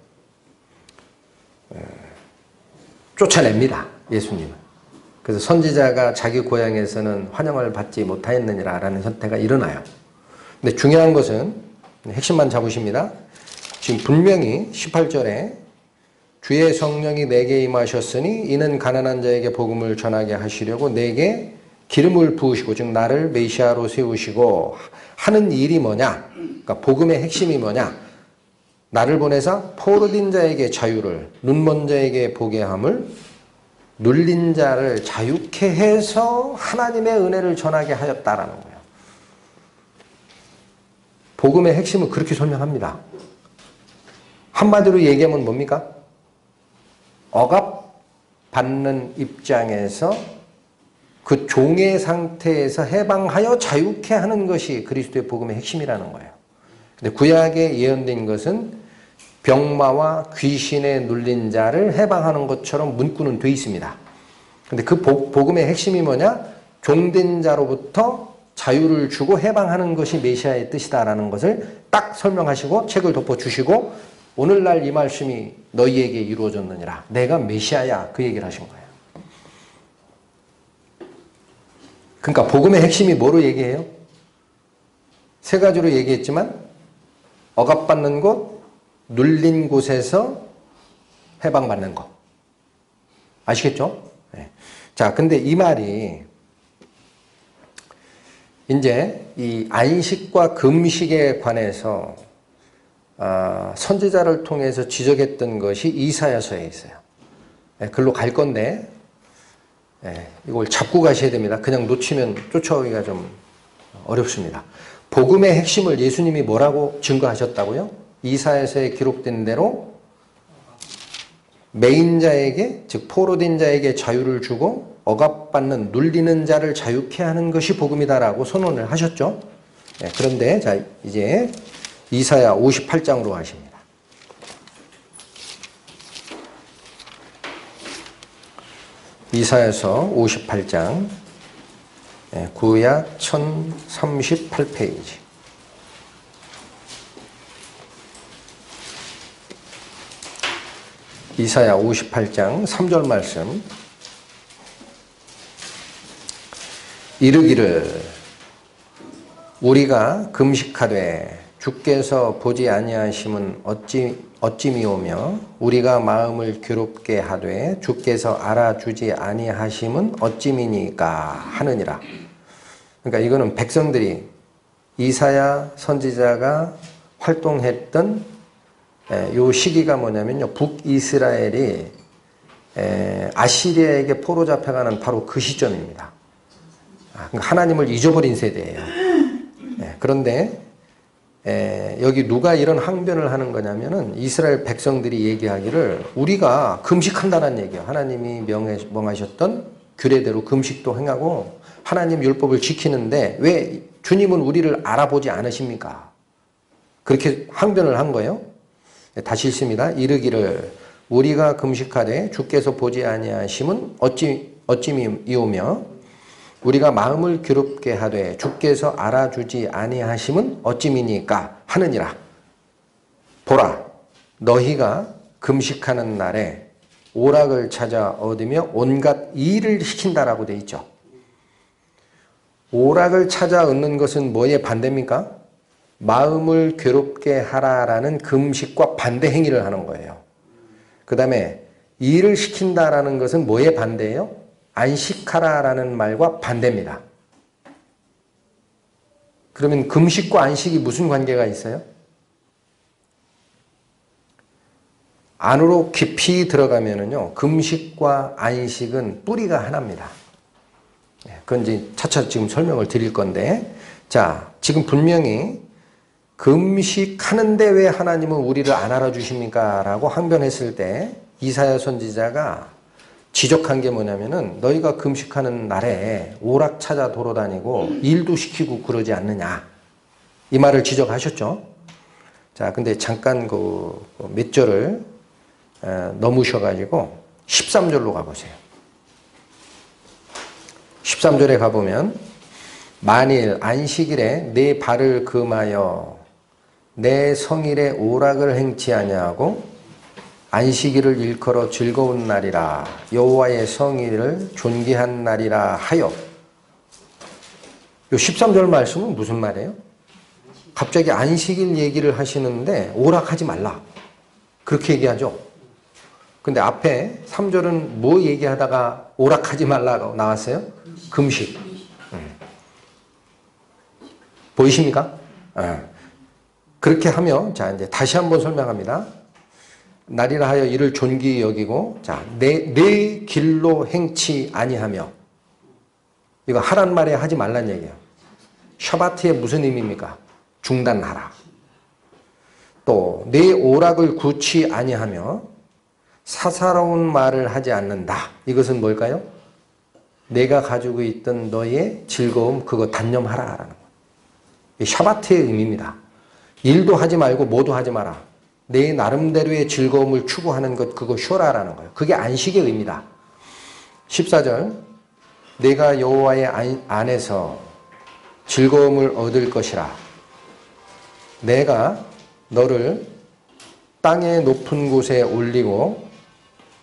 쫓아냅니다. 예수님은. 그래서 선지자가 자기 고향에서는 환영을 받지 못하였느니라 라는 현태가 일어나요. 근데 중요한 것은 핵심만 잡으십니다. 지금 분명히 18절에 주의 성령이 내게 임하셨으니 이는 가난한 자에게 복음을 전하게 하시려고 내게 기름을 부으시고 즉 나를 메시아로 세우시고 하는 일이 뭐냐? 그러니까 복음의 핵심이 뭐냐? 나를 보내사 포로된 자에게 자유를 눈먼 자에게 보게 함을 눌린 자를 자유케 해서 하나님의 은혜를 전하게 하였다라는 거예요. 복음의 핵심은 그렇게 설명합니다. 한마디로 얘기하면 뭡니까? 억압받는 입장에서 그 종의 상태에서 해방하여 자유케 하는 것이 그리스도의 복음의 핵심이라는 거예요. 근데 구약에 예언된 것은 병마와 귀신에 눌린 자를 해방하는 것처럼 문구는 돼 있습니다. 근데 그 복음의 핵심이 뭐냐? 종된 자로부터 자유를 주고 해방하는 것이 메시아의 뜻이다라는 것을 딱 설명하시고 책을 덮어주시고 오늘날 이 말씀이 너희에게 이루어졌느니라. 내가 메시아야. 그 얘기를 하신 거예요. 그러니까 복음의 핵심이 뭐로 얘기해요? 세 가지로 얘기했지만 억압받는 곳, 눌린 곳에서 해방받는 것. 아시겠죠? 네. 자, 근데 이 말이 이제 이 안식과 금식에 관해서 선지자를 통해서 지적했던 것이 이사야서에 있어요. 네, 글로 갈 건데 네, 이걸 잡고 가셔야 됩니다. 그냥 놓치면 쫓아오기가 좀 어렵습니다. 복음의 핵심을 예수님이 뭐라고 증거하셨다고요? 이사야서에 기록된 대로 매인자에게 즉 포로된 자에게 자유를 주고 억압받는 눌리는 자를 자유케 하는 것이 복음이다라고 선언을 하셨죠. 네, 그런데 자 이제 이사야 58장으로 가십니다. 이사야서 58장 구약 1038페이지. 이사야 58장 3절 말씀. 이르기를 우리가 금식하되 주께서 보지 아니하심은 어찌미오며 우리가 마음을 괴롭게 하되 주께서 알아주지 아니하심은 어찌미니까 하느니라. 그러니까 이거는 백성들이 이사야 선지자가 활동했던 요 시기가 뭐냐면요. 북이스라엘이 아시리아에게 포로 잡혀가는 바로 그 시점입니다. 그러니까 하나님을 잊어버린 세대예요. 그런데 여기 누가 이런 항변을 하는 거냐면은 이스라엘 백성들이 얘기하기를 우리가 금식한다는 얘기예요. 하나님이 명하셨던 규례대로 금식도 행하고 하나님 율법을 지키는데 왜 주님은 우리를 알아보지 않으십니까? 그렇게 항변을 한 거예요. 다시 읽습니다. 이르기를 우리가 금식하되 주께서 보지 아니하심은 어찌미오며 우리가 마음을 괴롭게 하되 주께서 알아주지 아니하심은 어찌미니까 하느니라. 보라 너희가 금식하는 날에 오락을 찾아 얻으며 온갖 일을 시킨다라고 되어 있죠. 오락을 찾아 얻는 것은 뭐의 반대입니까? 마음을 괴롭게 하라라는 금식과 반대 행위를 하는 거예요. 그 다음에 일을 시킨다라는 것은 뭐의 반대예요? 안식하라라는 말과 반대입니다. 그러면 금식과 안식이 무슨 관계가 있어요? 안으로 깊이 들어가면은요, 금식과 안식은 뿌리가 하나입니다. 그건 이제 차차 지금 설명을 드릴 건데, 자, 지금 분명히 금식하는데 왜 하나님은 우리를 안 알아주십니까? 라고 항변했을 때 이사야 선지자가 지적한 게 뭐냐면은 너희가 금식하는 날에 오락 찾아 돌아다니고 일도 시키고 그러지 않느냐. 이 말을 지적하셨죠. 자, 근데 잠깐 그 몇 절을 넘으셔가지고 13절로 가보세요. 13절에 가보면 만일 안식일에 내 발을 금하여 내 성일에 오락을 행치 아니하고 안식일을 일컬어 즐거운 날이라 여호와의 성일을 존귀한 날이라 하여. 요 13절 말씀은 무슨 말이에요? 갑자기 안식일 얘기를 하시는데 오락하지 말라 그렇게 얘기하죠. 근데 앞에 3절은 뭐 얘기하다가 오락하지 말라고 나왔어요? 금식. 보이십니까? 그렇게 하면, 자, 이제 다시 한번 설명합니다. 날이라 하여 이를 존귀히 여기고, 자, 내 길로 행치 아니하며. 이거 하란 말에 하지 말란 얘기예요. 샤바트의 무슨 의미입니까? 중단하라. 또, 내 오락을 굳이 아니하며 사사로운 말을 하지 않는다. 이것은 뭘까요? 내가 가지고 있던 너의 즐거움, 그거 단념하라라는 거예요. 샤바트의 의미입니다. 일도 하지 말고 뭐도 하지 마라. 내 나름대로의 즐거움을 추구하는 것, 그거 쉬어라라는 거예요. 그게 안식의 의미다. 14절, 내가 여호와의 안에서 즐거움을 얻을 것이라. 내가 너를 땅의 높은 곳에 올리고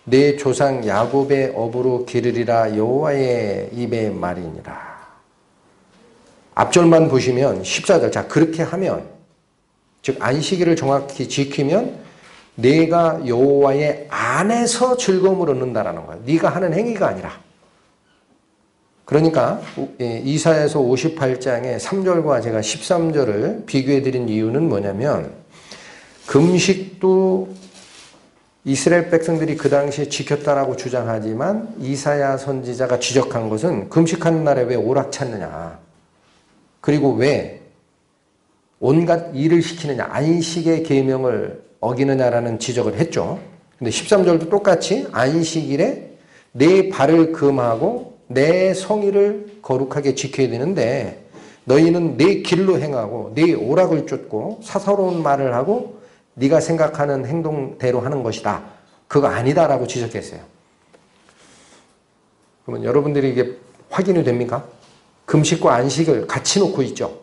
내 조상 야곱의 업으로 기르리라 여호와의 입의 말이니라. 앞절만 보시면 14절, 자, 그렇게 하면, 즉 안식일을 정확히 지키면 내가 여호와의 안에서 즐거움을 얻는다라는 거예요. 네가 하는 행위가 아니라. 그러니까 이사야서 58장의 3절과 제가 13절을 비교해 드린 이유는 뭐냐면, 금식도 이스라엘 백성들이 그 당시에 지켰다라고 주장하지만 이사야 선지자가 지적한 것은 금식하는 날에 왜 오락 찾느냐, 그리고 왜 온갖 일을 시키느냐, 안식의 계명을 어기느냐라는 지적을 했죠. 근데 13절도 똑같이 안식일에 내 발을 금하고 내 성의를 거룩하게 지켜야 되는데 너희는 내 길로 행하고 내 오락을 쫓고 사사로운 말을 하고 네가 생각하는 행동대로 하는 것이다. 그거 아니다라고 지적했어요. 그러면 여러분들이 이게 확인이 됩니까? 금식과 안식을 같이 놓고 있죠.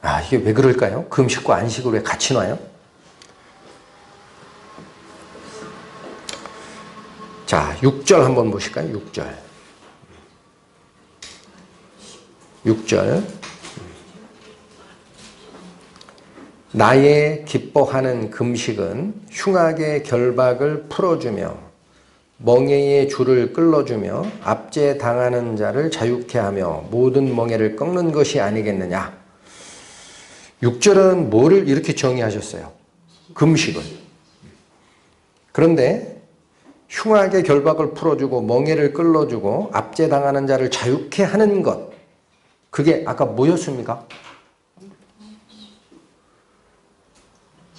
아, 이게 왜 그럴까요? 금식과 안식을 왜 같이 놔요? 자, 6절 한번 보실까요? 6절. 6절. 나의 기뻐하는 금식은 흉악의 결박을 풀어주며 멍에의 줄을 끌어주며 압제 당하는 자를 자유케 하며 모든 멍에를 꺾는 것이 아니겠느냐. 6절은 뭐를 이렇게 정의하셨어요? 금식을. 그런데 흉악의 결박을 풀어주고 멍에를 끌어주고 압제 당하는 자를 자유케 하는 것, 그게 아까 뭐였습니까?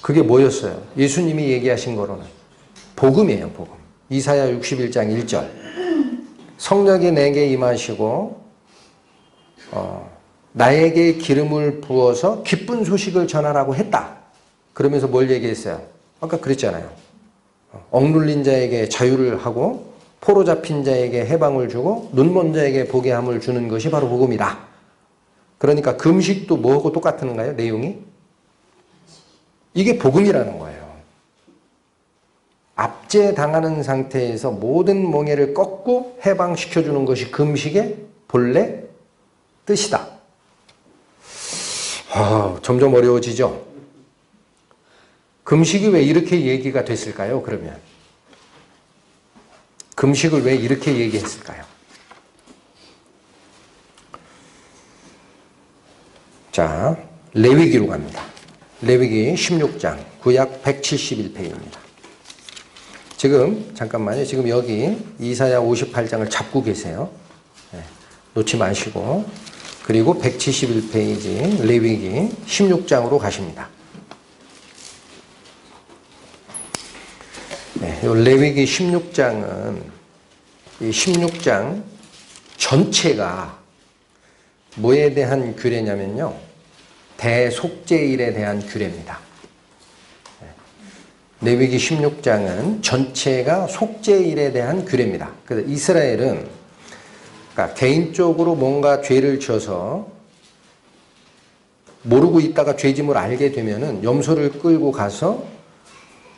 그게 뭐였어요? 예수님이 얘기하신 거로는 복음이에요. 복음. 이사야 61장 1절. 성령이 내게 임하시고 나에게 기름을 부어서 기쁜 소식을 전하라고 했다. 그러면서 뭘 얘기했어요? 아까 그랬잖아요. 억눌린 자에게 자유를 하고 포로 잡힌 자에게 해방을 주고 눈먼 자에게 보게 함을 주는 것이 바로 복음이다. 그러니까 금식도 뭐하고 똑같은가요? 내용이? 이게 복음이라는 거예요. 압제 당하는 상태에서 모든 멍에를 꺾고 해방시켜주는 것이 금식의 본래 뜻이다. 점점 어려워지죠? 금식이 왜 이렇게 얘기가 됐을까요? 그러면 금식을 왜 이렇게 얘기했을까요? 자, 레위기로 갑니다. 레위기 16장, 구약 171페이지입니다. 지금 잠깐만요. 지금 여기 이사야 58장을 잡고 계세요. 네, 놓지 마시고 그리고 171페이지 레위기 16장으로 가십니다. 네, 레위기 16장은 이 16장 전체가 뭐에 대한 규례냐면요. 대속죄일에 대한 규례입니다. 레위기 16장은 전체가 속죄일에 대한 규례입니다. 그래서 이스라엘은 그러니까 개인적으로 뭔가 죄를 져서 모르고 있다가 죄짐을 알게 되면은 염소를 끌고 가서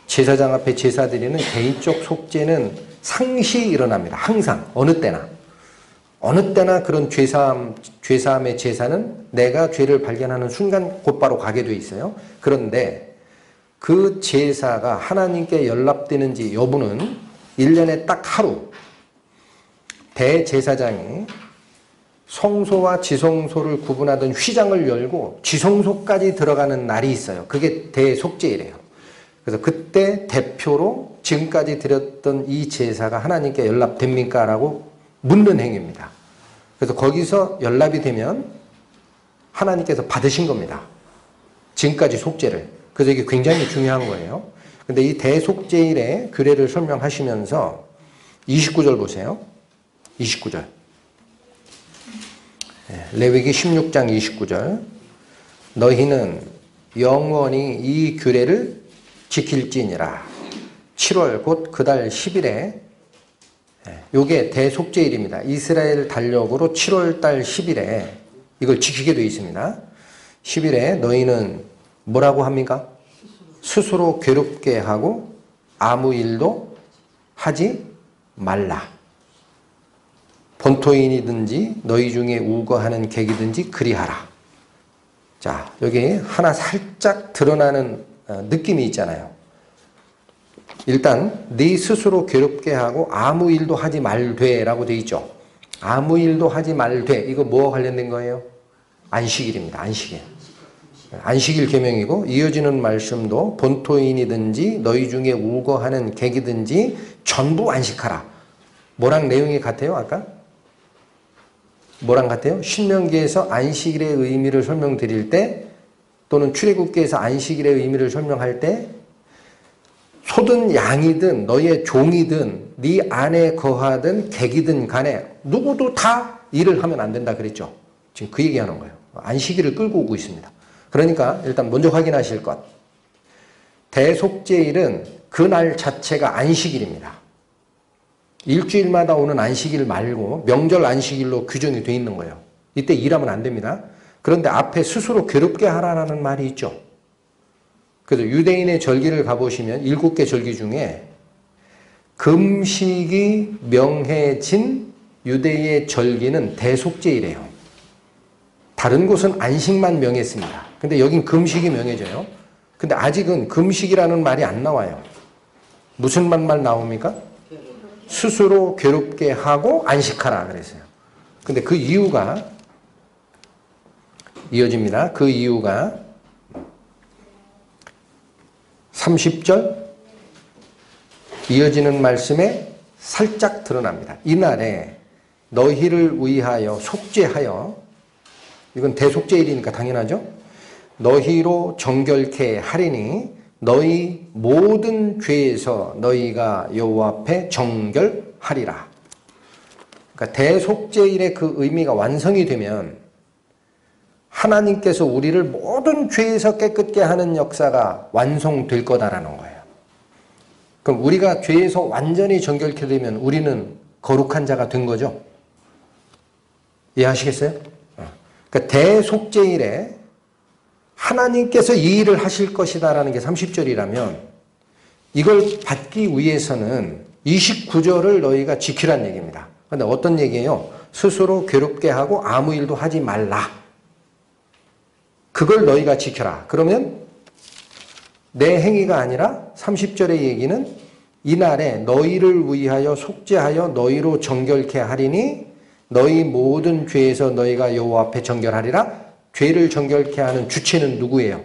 제사장 앞에 제사 드리는 개인적 속죄는 상시 일어납니다. 항상 어느 때나 그런 죄사함의 제사는 내가 죄를 발견하는 순간 곧바로 가게 돼 있어요. 그런데 그 제사가 하나님께 연락되는지 여부는 1년에 딱 하루 대제사장이 성소와 지성소를 구분하던 휘장을 열고 지성소까지 들어가는 날이 있어요. 그게 대속죄일이에요. 그래서 그때 대표로 지금까지 드렸던 이 제사가 하나님께 연락됩니까? 라고 묻는 행위입니다. 그래서 거기서 연락이 되면 하나님께서 받으신 겁니다. 지금까지 속죄를. 그래서 이게 굉장히 중요한 거예요. 근데 이 대속죄일의 규례를 설명하시면서 29절 보세요. 29절. 레위기 16장 29절. 너희는 영원히 이 규례를 지킬지니라. 7월 곧 그 달 10일에 요게 대속죄일입니다. 이스라엘 달력으로 7월 달 10일에 이걸 지키게 되어 있습니다. 10일에 너희는 뭐라고 합니까? 스스로 괴롭게 하고 아무 일도 하지 말라. 본토인이든지 너희 중에 우거하는 객이든지 그리하라. 자, 여기 하나 살짝 드러나는 느낌이 있잖아요. 일단 네 스스로 괴롭게 하고 아무 일도 하지 말되 라고 되어 있죠. 아무 일도 하지 말되 이거 뭐와 관련된 거예요? 안식일입니다. 안식일. 안식일 계명이고 이어지는 말씀도 본토인이든지 너희 중에 우거하는 객이든지 전부 안식하라. 뭐랑 내용이 같아요? 아까? 뭐랑 같아요? 신명기에서 안식일의 의미를 설명드릴 때 또는 출애굽기에서 안식일의 의미를 설명할 때 소든 양이든 너의 종이든 네 안에 거하든 객이든 간에 누구도 다 일을 하면 안 된다 그랬죠. 지금 그 얘기하는 거예요. 안식일을 끌고 오고 있습니다. 그러니까 일단 먼저 확인하실 것. 대속죄일은 그날 자체가 안식일입니다. 일주일마다 오는 안식일 말고 명절 안식일로 규정이 되어 있는 거예요. 이때 일하면 안 됩니다. 그런데 앞에 스스로 괴롭게 하라는 말이 있죠. 그래서 유대인의 절기를 가보시면 7개 절기 중에 금식이 명해진 유대의 절기는 대속죄일이에요. 다른 곳은 안식만 명했습니다. 근데 여긴 금식이 명해져요. 근데 아직은 금식이라는 말이 안 나와요. 무슨 말 나옵니까? 스스로 괴롭게 하고 안식하라 그랬어요. 근데 그 이유가 이어집니다. 그 이유가 30절 이어지는 말씀에 살짝 드러납니다. 이날에 너희를 위하여 속죄하여, 이건 대속죄일이니까 당연하죠. 너희로 정결케 하리니 너희 모든 죄에서 너희가 여호와 앞에 정결하리라. 그러니까 대속죄일의 그 의미가 완성이 되면 하나님께서 우리를 모든 죄에서 깨끗게 하는 역사가 완성될 거다라는 거예요. 그럼 우리가 죄에서 완전히 정결케 되면 우리는 거룩한 자가 된 거죠. 이해하시겠어요? 그러니까 대속죄일에 하나님께서 이 일을 하실 것이다라는 게 30절이라면 이걸 받기 위해서는 29절을 너희가 지키라는 얘기입니다. 그런데 어떤 얘기예요? 스스로 괴롭게 하고 아무 일도 하지 말라. 그걸 너희가 지켜라. 그러면 내 행위가 아니라 30절의 얘기는 이날에 너희를 위하여 속죄하여 너희로 정결케 하리니 너희 모든 죄에서 너희가 여호와 앞에 정결하리라. 죄를 정결케 하는 주체는 누구예요?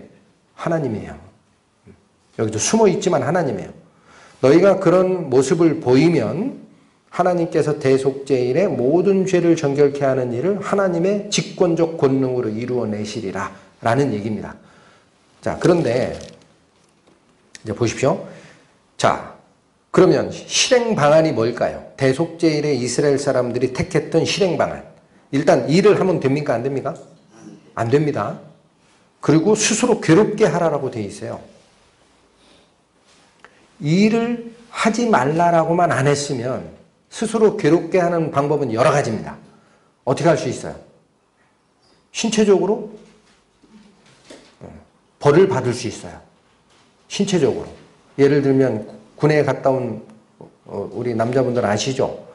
하나님이에요. 여기도 숨어 있지만 하나님이에요. 너희가 그런 모습을 보이면 하나님께서 대속죄일에 모든 죄를 정결케 하는 일을 하나님의 직권적 권능으로 이루어내시리라 라는 얘기입니다. 자, 그런데 이제 보십시오. 자, 그러면 실행 방안이 뭘까요? 대속죄일에 이스라엘 사람들이 택했던 실행 방안. 일단 일을 하면 됩니까? 안 됩니까? 안 됩니다. 그리고 스스로 괴롭게 하라라고 돼 있어요. 일을 하지 말라라고만 안 했으면 스스로 괴롭게 하는 방법은 여러 가지입니다. 어떻게 할 수 있어요? 신체적으로 벌을 받을 수 있어요. 신체적으로. 예를 들면 군에 갔다 온 우리 남자분들 아시죠?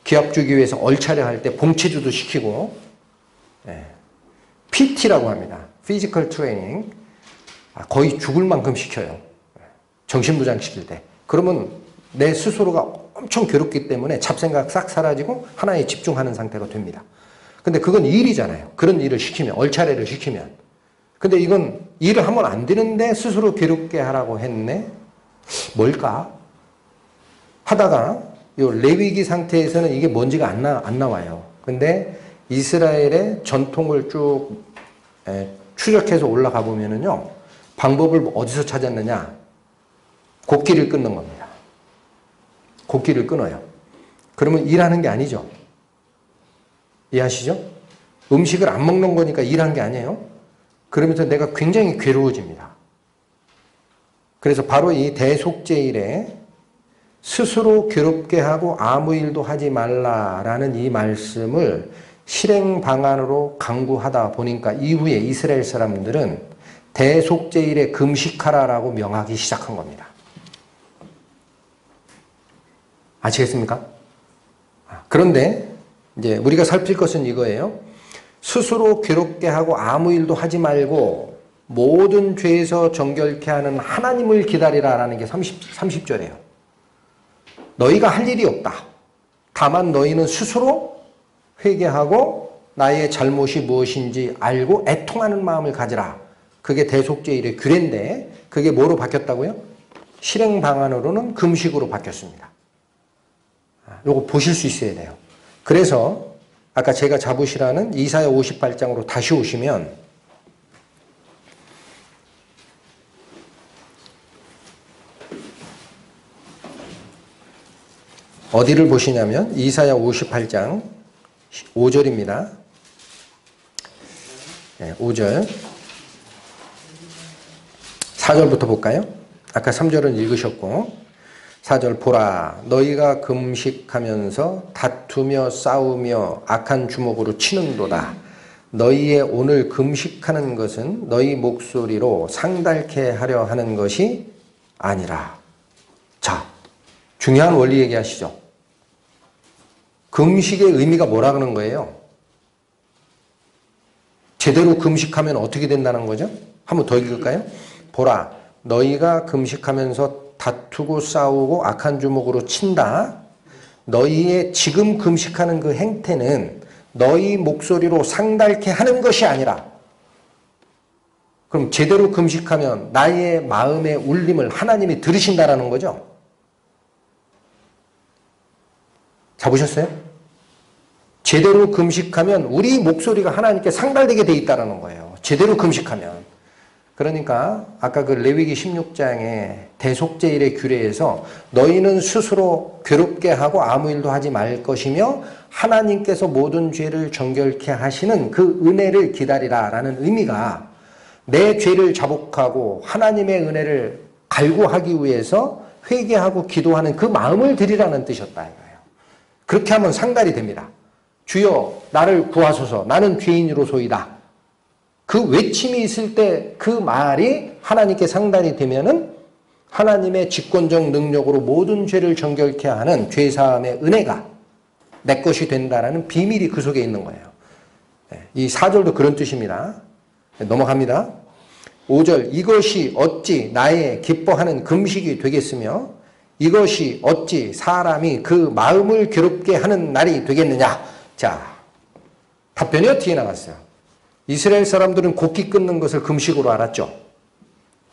기합 주기 위해서 얼차려 할 때 봉체주도 시키고, PT라고 합니다. 피지컬 트레이닝. 거의 죽을 만큼 시켜요. 정신부장 시킬 때. 그러면 내 스스로가 엄청 괴롭기 때문에 잡생각 싹 사라지고 하나에 집중하는 상태로 됩니다. 근데 그건 일이잖아요. 그런 일을 시키면, 얼차례를 시키면. 근데 이건 일을 하면 안 되는데 스스로 괴롭게 하라고 했네? 뭘까? 하다가 이 레위기 상태에서는 이게 뭔지가 안 나와요. 근데 이스라엘의 전통을 쭉 추적해서 올라가 보면은요, 방법을 어디서 찾았느냐? 곡기를 끊는 겁니다. 곡기를 끊어요. 그러면 일하는 게 아니죠. 이해하시죠? 음식을 안 먹는 거니까 일하는 게 아니에요. 그러면서 내가 굉장히 괴로워집니다. 그래서 바로 이 대속죄일에 스스로 괴롭게 하고 아무 일도 하지 말라라는 이 말씀을 실행 방안으로 강구하다 보니까 이후에 이스라엘 사람들은 대속죄일에 금식하라라고 명하기 시작한 겁니다. 아시겠습니까? 그런데 이제 우리가 살필 것은 이거예요. 스스로 괴롭게 하고 아무 일도 하지 말고 모든 죄에서 정결케 하는 하나님을 기다리라라는 게 30절이에요. 너희가 할 일이 없다. 다만 너희는 스스로 회개하고 나의 잘못이 무엇인지 알고 애통하는 마음을 가지라. 그게 대속죄일의 규례인데 그게 뭐로 바뀌었다고요? 실행 방안으로는 금식으로 바뀌었습니다. 요거 보실 수 있어야 돼요. 그래서 아까 제가 잡으시라는 이사야 58장으로 다시 오시면 어디를 보시냐면 이사야 58장 5절입니다. 5절 4절부터 볼까요? 아까 3절은 읽으셨고 4절 보라 너희가 금식하면서 다투며 싸우며 악한 주먹으로 치는도다. 너희의 오늘 금식하는 것은 너희 목소리로 상달케 하려 하는 것이 아니라. 자, 중요한 원리 얘기하시죠. 금식의 의미가 뭐라 그러는 거예요? 제대로 금식하면 어떻게 된다는 거죠? 한번 더 읽을까요? 보라 너희가 금식하면서 다투고 싸우고 악한 주먹으로 친다. 너희의 지금 금식하는 그 행태는 너희 목소리로 상달케 하는 것이 아니라. 그럼 제대로 금식하면 나의 마음의 울림을 하나님이 들으신다라는 거죠. 잡으셨어요? 제대로 금식하면 우리 목소리가 하나님께 상달되게 돼 있다는 거예요. 제대로 금식하면. 그러니까 아까 그 레위기 16장의 대속죄일의 규례에서 너희는 스스로 괴롭게 하고 아무 일도 하지 말 것이며 하나님께서 모든 죄를 정결케 하시는 그 은혜를 기다리라라는 의미가 내 죄를 자복하고 하나님의 은혜를 갈구하기 위해서 회개하고 기도하는 그 마음을 드리라는 뜻이었다 이거예요. 그렇게 하면 상달이 됩니다. 주여 나를 구하소서 나는 죄인으로소이다. 그 외침이 있을 때 그 말이 하나님께 상달이 되면은 하나님의 직권적 능력으로 모든 죄를 정결케 하는 죄사함의 은혜가 내 것이 된다라는 비밀이 그 속에 있는 거예요. 이 4절도 그런 뜻입니다. 넘어갑니다. 5절 이것이 어찌 나의 기뻐하는 금식이 되겠으며 이것이 어찌 사람이 그 마음을 괴롭게 하는 날이 되겠느냐. 자, 답변이 어떻게 나갔어요? 이스라엘 사람들은 곡기 끊는 것을 금식으로 알았죠.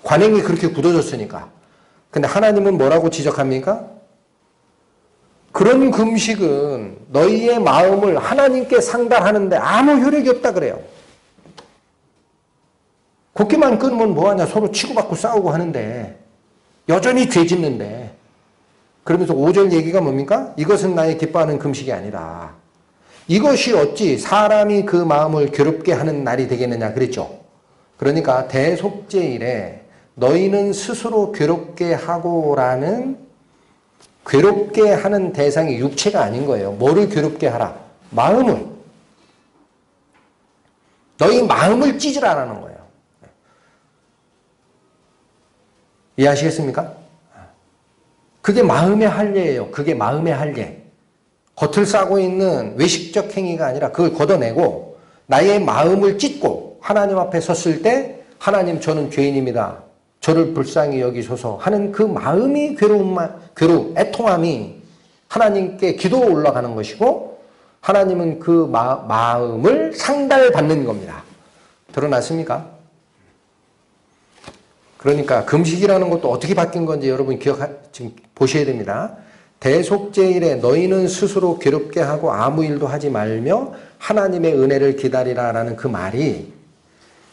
관행이 그렇게 굳어졌으니까. 근데 하나님은 뭐라고 지적합니까? 그런 금식은 너희의 마음을 하나님께 상달하는데 아무 효력이 없다 그래요. 걷기만 끊으면 뭐하냐, 서로 치고받고 싸우고 하는데 여전히 죄 짓는데, 그러면서 5절 얘기가 뭡니까? 이것은 나의 기뻐하는 금식이 아니라 이것이 어찌 사람이 그 마음을 괴롭게 하는 날이 되겠느냐 그랬죠. 그러니까 대속죄일에 너희는 스스로 괴롭게 하고라는, 괴롭게 하는 대상이 육체가 아닌 거예요. 뭐를 괴롭게 하라? 마음을. 너희 마음을 찢으라는 거예요. 이해하시겠습니까? 그게 마음의 할례예요. 그게 마음의 할례. 겉을 싸고 있는 외식적 행위가 아니라 그걸 걷어내고 나의 마음을 찢고 하나님 앞에 섰을 때 하나님, 저는 죄인입니다. 저를 불쌍히 여기소서 하는 그 마음이 괴로움, 애통함이 하나님께 기도로 올라가는 것이고, 하나님은 그 마음을 상달받는 겁니다. 드러났습니까? 그러니까 금식이라는 것도 어떻게 바뀐 건지 여러분 지금 보셔야 됩니다. 대속죄일에 너희는 스스로 괴롭게 하고 아무 일도 하지 말며 하나님의 은혜를 기다리라라는 그 말이,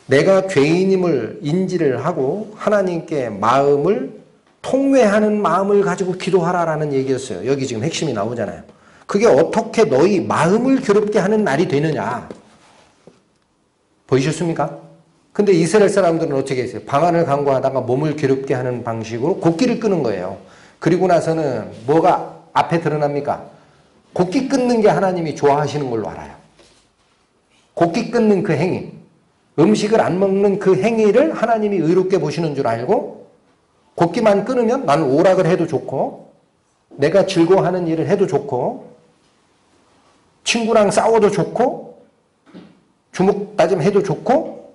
내가 죄인임을 인지를 하고 하나님께 마음을 통회하는 마음을 가지고 기도하라라는 얘기였어요. 여기 지금 핵심이 나오잖아요. 그게 어떻게 너희 마음을 괴롭게 하는 날이 되느냐. 보이셨습니까? 근데 이스라엘 사람들은 어떻게 했어요? 방안을 강구하다가 몸을 괴롭게 하는 방식으로 곡기를 끄는 거예요. 그리고 나서는 뭐가 앞에 드러납니까? 곡기 끊는 게 하나님이 좋아하시는 걸로 알아요. 곡기 끊는 그 행위, 음식을 안 먹는 그 행위를 하나님이 의롭게 보시는 줄 알고, 곡기만 끊으면 나는 오락을 해도 좋고 내가 즐거워하는 일을 해도 좋고 친구랑 싸워도 좋고 주먹 다짐해도 좋고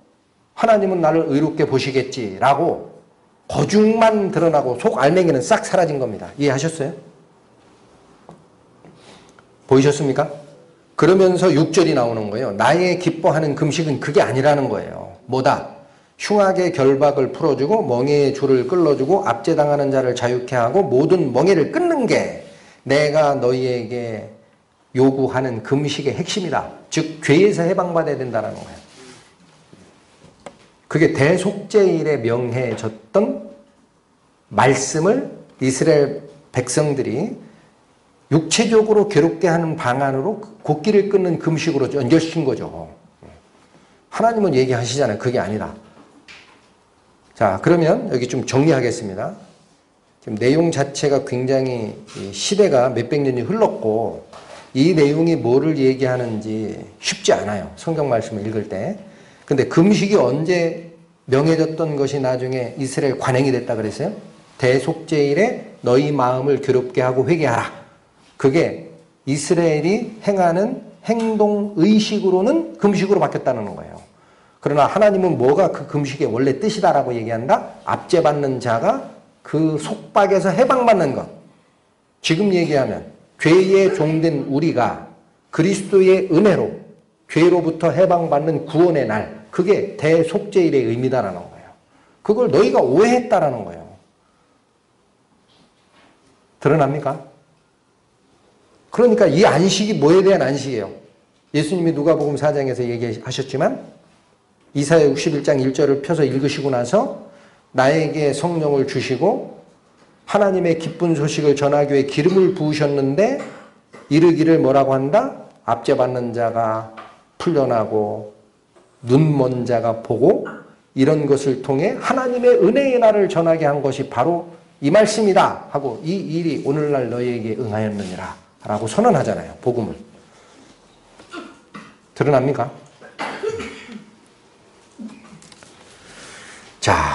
하나님은 나를 의롭게 보시겠지라고 거중만 드러나고 속 알맹이는 싹 사라진 겁니다. 이해하셨어요? 보이셨습니까? 그러면서 6절이 나오는 거예요. 나의 기뻐하는 금식은 그게 아니라는 거예요. 뭐다? 흉악의 결박을 풀어주고 멍에의 줄을 끌어주고 압제당하는 자를 자유케 하고 모든 멍에를 끊는 게 내가 너희에게 요구하는 금식의 핵심이다. 즉 죄에서 해방받아야 된다는 거예요. 그게 대속죄일에 명해졌던 말씀을 이스라엘 백성들이 육체적으로 괴롭게 하는 방안으로 곡기를 끊는 금식으로 연결시킨 거죠. 하나님은 얘기하시잖아요. 그게 아니다. 자, 그러면 여기 좀 정리하겠습니다. 지금 내용 자체가 굉장히 시대가 몇백 년이 흘렀고 이 내용이 뭐를 얘기하는지 쉽지 않아요. 성경 말씀을 읽을 때. 근데 금식이 언제 명해졌던 것이 나중에 이스라엘 관행이 됐다 그랬어요? 대속죄일에 너희 마음을 괴롭게 하고 회개하라. 그게 이스라엘이 행하는 행동 의식으로는 금식으로 바뀌었다는 거예요. 그러나 하나님은 뭐가 그 금식의 원래 뜻이다라고 얘기한다? 압제받는 자가 그 속박에서 해방받는 것. 지금 얘기하면 죄의 종된 우리가 그리스도의 은혜로 죄로부터 해방받는 구원의 날, 그게 대속죄일의 의미다라는 거예요. 그걸 너희가 오해했다라는 거예요. 드러납니까? 그러니까 이 안식이 뭐에 대한 안식이에요? 예수님이 누가복음 4장에서 얘기하셨지만 이사야 61장 1절을 펴서 읽으시고 나서 나에게 성령을 주시고 하나님의 기쁜 소식을 전하기 위해 기름을 부으셨는데 이르기를 뭐라고 한다? 압제받는 자가 풀려나고 눈먼 자가 보고 이런 것을 통해 하나님의 은혜의 날을 전하게 한 것이 바로 이 말씀이다 하고 이 일이 오늘날 너희에게 응하였느니라 라고 선언하잖아요. 복음을. 드러납니까? 자,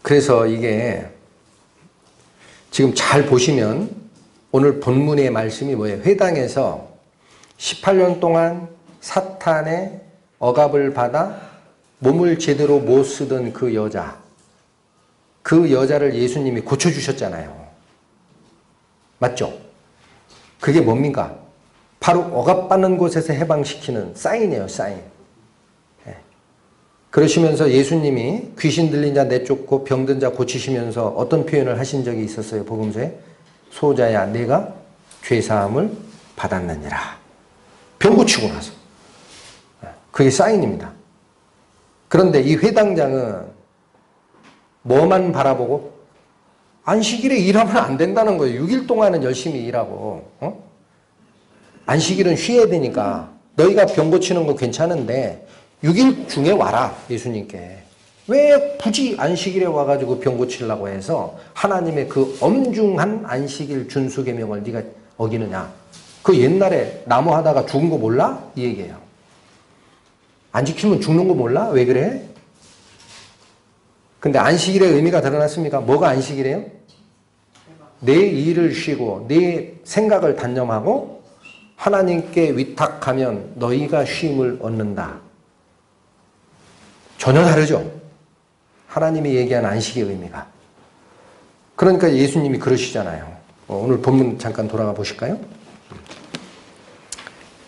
그래서 이게 지금 잘 보시면 오늘 본문의 말씀이 뭐예요? 회당에서 18년 동안 사탄의 억압을 받아 몸을 제대로 못 쓰던 그 여자, 그 여자를 예수님이 고쳐주셨잖아요. 맞죠? 그게 뭡니까? 바로 억압받는 곳에서 해방시키는 사인이에요, 사인. 그러시면서 예수님이 귀신 들린 자 내쫓고 병든 자 고치시면서 어떤 표현을 하신 적이 있었어요, 복음서에? 소자야, 내가 죄사함을 받았느니라. 병 고치고 나서. 그게 사인입니다. 그런데 이 회당장은 뭐만 바라보고? 안식일에 일하면 안 된다는 거예요. 6일 동안은 열심히 일하고. 안식일은 쉬어야 되니까 너희가 병 고치는 거 괜찮은데 6일 중에 와라, 예수님께. 왜 굳이 안식일에 와가지고 병 고치려고 해서 하나님의 그 엄중한 안식일 준수 계명을 네가 어기느냐. 그 옛날에 나무 하다가 죽은 거 몰라? 이 얘기예요. 안 지키면 죽는 거 몰라? 왜 그래? 근데 안식일의 의미가 드러났습니까? 뭐가 안식이래요? 내 일을 쉬고 내 생각을 단념하고 하나님께 위탁하면 너희가 쉼을 얻는다. 전혀 다르죠? 하나님이 얘기한 안식의 의미가. 그러니까 예수님이 그러시잖아요. 오늘 본문 잠깐 돌아가 보실까요?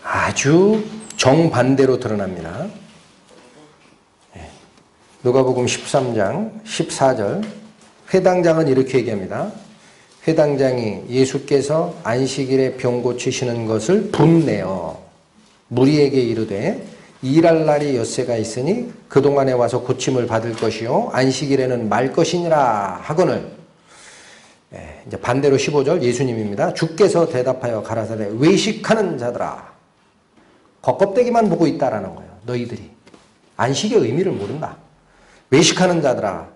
아주 정반대로 드러납니다. 누가복음 13장 14절 회당장은 이렇게 얘기합니다. 회당장이 예수께서 안식일에 병 고치시는 것을 분내어 무리에게 이르되 일할 날이 엿새가 있으니 그동안에 와서 고침을 받을 것이요 안식일에는 말 것이니라 하거늘. 이제 반대로 15절 예수님입니다. 주께서 대답하여 가라사대 외식하는 자들아, 겉껍데기만 보고 있다라는 거예요. 너희들이 안식의 의미를 모른다. 외식하는 자들아,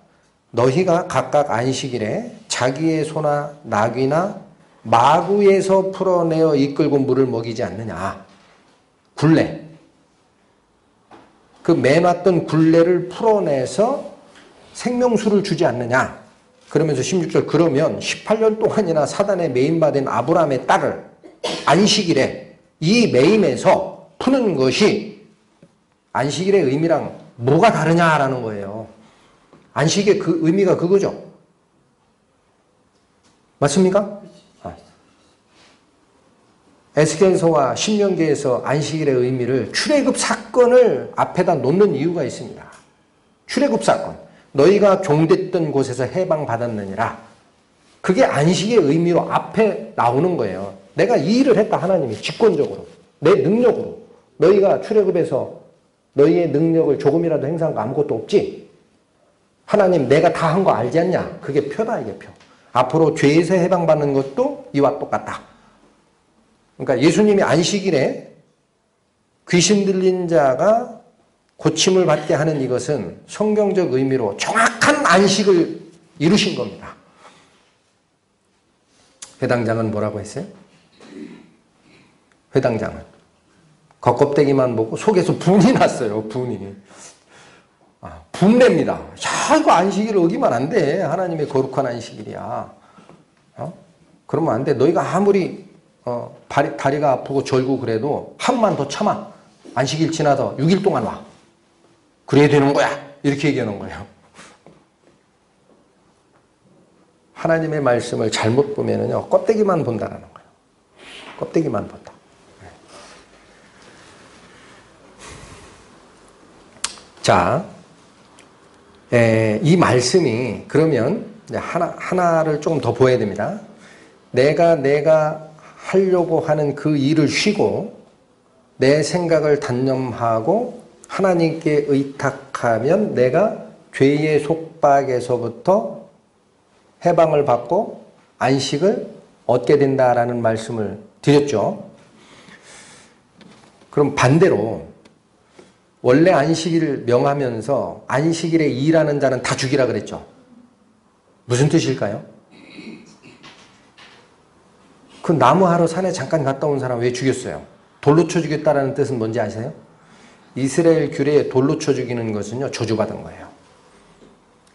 너희가 각각 안식일에 자기의 소나 나귀나 마구에서 풀어내어 이끌고 물을 먹이지 않느냐. 굴레. 그 매놨던 굴레를 풀어내서 생명수를 주지 않느냐. 그러면서 16절 그러면 18년 동안이나 사단에 매임받은 아브라함의 딸을 안식일에 이 매임에서 푸는 것이 안식일의 의미랑 뭐가 다르냐라는 거예요. 안식의 그 의미가 그거죠. 맞습니까? 에스겔서와 신명기에서 안식일의 의미를 출애굽 사건을 앞에다 놓는 이유가 있습니다. 출애굽 사건. 너희가 종됐던 곳에서 해방받았느니라. 그게 안식의 의미로 앞에 나오는 거예요. 내가 이 일을 했다, 하나님이 직권적으로. 내 능력으로. 너희가 출애굽에서 너희의 능력을 조금이라도 행사한 거 아무것도 없지? 하나님 내가 다 한 거 알지 않냐? 그게 표다, 이게 표. 앞으로 죄에서 해방받는 것도 이와 똑같다. 그러니까 예수님이 안식일에 귀신 들린 자가 고침을 받게 하는 이것은 성경적 의미로 정확한 안식을 이루신 겁니다. 회당장은 뭐라고 했어요? 회당장은 겉껍데기만 보고 속에서 분이 났어요. 분이. 분냅니다. 야, 이거 안식일을 어기면 안 돼. 하나님의 거룩한 안식일이야. 그러면 안 돼. 너희가 아무리 다리가 아프고 절고 그래도 하루만 더 참아. 안식일 지나서 6일 동안 와. 그래야 되는 거야. 이렇게 얘기하는 거예요. 하나님의 말씀을 잘못 보면은요, 껍데기만 본다라는 거예요. 껍데기만 본다. 자, 이 말씀이 그러면 하나를 조금 더 보아야 됩니다. 내가 하려고 하는 그 일을 쉬고 내 생각을 단념하고 하나님께 의탁하면 내가 죄의 속박에서부터 해방을 받고 안식을 얻게 된다라는 말씀을 드렸죠. 그럼 반대로 원래 안식일을 명하면서 안식일에 일하는 자는 다 죽이라 그랬죠. 무슨 뜻일까요? 그 나무하러 산에 잠깐 갔다 온 사람 왜 죽였어요? 돌로 쳐 죽였다라는 뜻은 뭔지 아세요? 이스라엘 규례에 돌로 쳐 죽이는 것은요, 저주받은 거예요.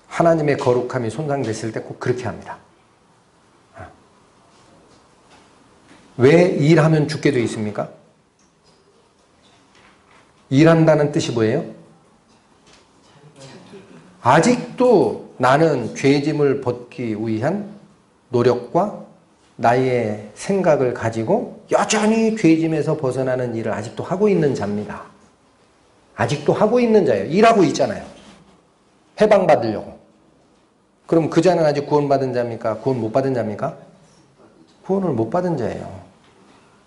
하나님의 거룩함이 손상됐을 때 꼭 그렇게 합니다. 왜 일하면 죽게 되어 있습니까? 일한다는 뜻이 뭐예요? 아직도 나는 죄짐을 벗기 위한 노력과 나의 생각을 가지고 여전히 죄짐에서 벗어나는 일을 아직도 하고 있는 자입니다. 아직도 하고 있는 자예요. 일하고 있잖아요. 해방받으려고. 그럼 그 자는 아직 구원받은 자입니까? 구원 못 받은 자입니까? 구원을 못 받은 자예요.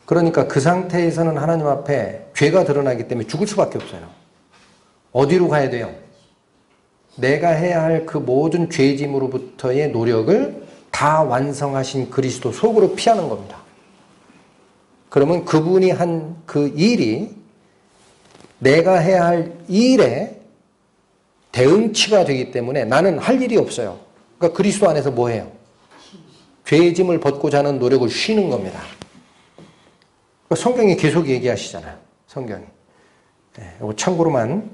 그러니까 그 상태에서는 하나님 앞에 죄가 드러나기 때문에 죽을 수밖에 없어요. 어디로 가야 돼요? 내가 해야 할 그 모든 죄짐으로부터의 노력을 다 완성하신 그리스도 속으로 피하는 겁니다. 그러면 그분이 한 그 일이 내가 해야 할 일에 대응치가 되기 때문에 나는 할 일이 없어요. 그러니까 그리스도 안에서 뭐 해요? 죄의 짐을 벗고자 하는 노력을 쉬는 겁니다. 그러니까 성경이 계속 얘기하시잖아요. 성경이. 이거 참고로만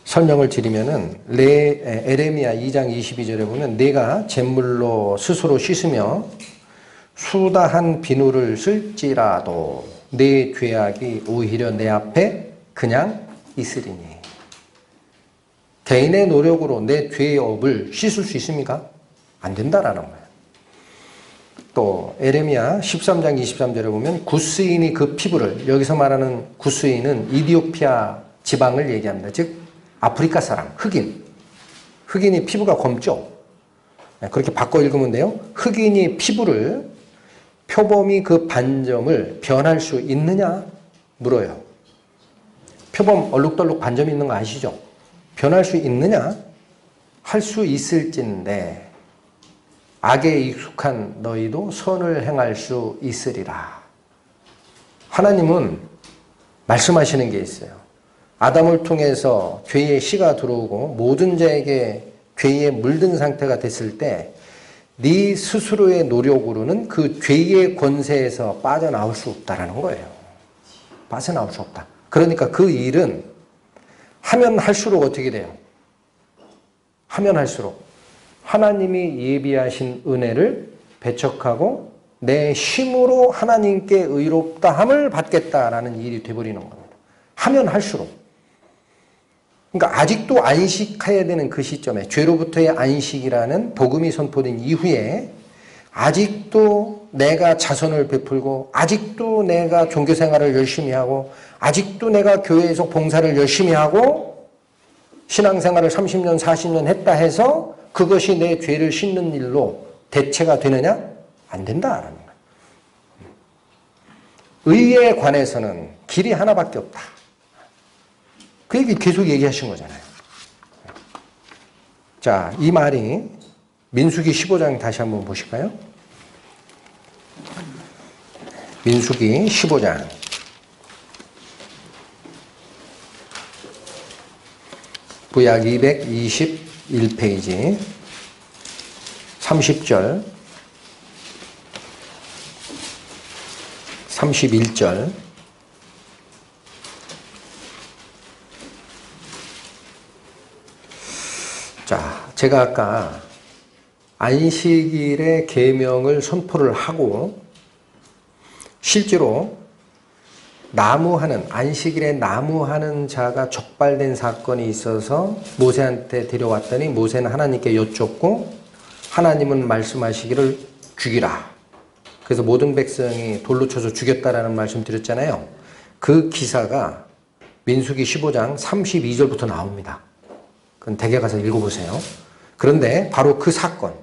설명을 드리면은 에레미야 2장 22절에 보면 내가 잿물로 스스로 씻으며 수다한 비누를 쓸지라도 내 죄악이 오히려 내 앞에 그냥 있으리니. 개인의 노력으로 내 죄의 업을 씻을 수 있습니까? 안 된다라는 거예요. 또 에레미야 13장 23절에 보면 구스인이 그 피부를, 여기서 말하는 구스인은 이디오피아 지방을 얘기합니다. 즉 아프리카 사람, 흑인이 피부가 검죠. 그렇게 바꿔 읽으면 돼요. 흑인이 피부를, 표범이 그 반점을 변할 수 있느냐 물어요. 표범 얼룩덜룩 반점 있는 거 아시죠? 변할 수 있느냐? 할 수 있을진데 악에 익숙한 너희도 선을 행할 수 있으리라. 하나님은 말씀하시는 게 있어요. 아담을 통해서 죄의 씨가 들어오고 모든 자에게 죄에 물든 상태가 됐을 때 네 스스로의 노력으로는 그 죄의 권세에서 빠져나올 수 없다라는 거예요. 빠져나올 수 없다. 그러니까 그 일은 하면 할수록 어떻게 돼요? 하면 할수록 하나님이 예비하신 은혜를 배척하고 내 힘으로 하나님께 의롭다함을 받겠다라는 일이 되어버리는 겁니다. 하면 할수록. 그러니까 아직도 안식해야 되는 그 시점에, 죄로부터의 안식이라는 복음이 선포된 이후에 아직도 내가 자선을 베풀고, 아직도 내가 종교생활을 열심히 하고, 아직도 내가 교회에서 봉사를 열심히 하고 신앙생활을 30년 40년 했다 해서 그것이 내 죄를 씻는 일로 대체가 되느냐? 안 된다라는 거예요. 의에 관해서는 길이 하나밖에 없다. 그 얘기 계속 얘기하신 거잖아요. 자, 이 말이 민수기 15장 다시 한번 보실까요? 민수기 15장. 구약 221페이지 30절 31절 자, 제가 아까 안식일의 계명을 선포를 하고 실제로 안식일에 나무하는 자가 적발된 사건이 있어서 모세한테 데려왔더니 모세는 하나님께 여쭙고 하나님은 말씀하시기를 죽이라. 그래서 모든 백성이 돌로 쳐서 죽였다라는 말씀 드렸잖아요. 그 기사가 민수기 15장 32절부터 나옵니다. 그건 댁에 가서 읽어보세요. 그런데 바로 그 사건,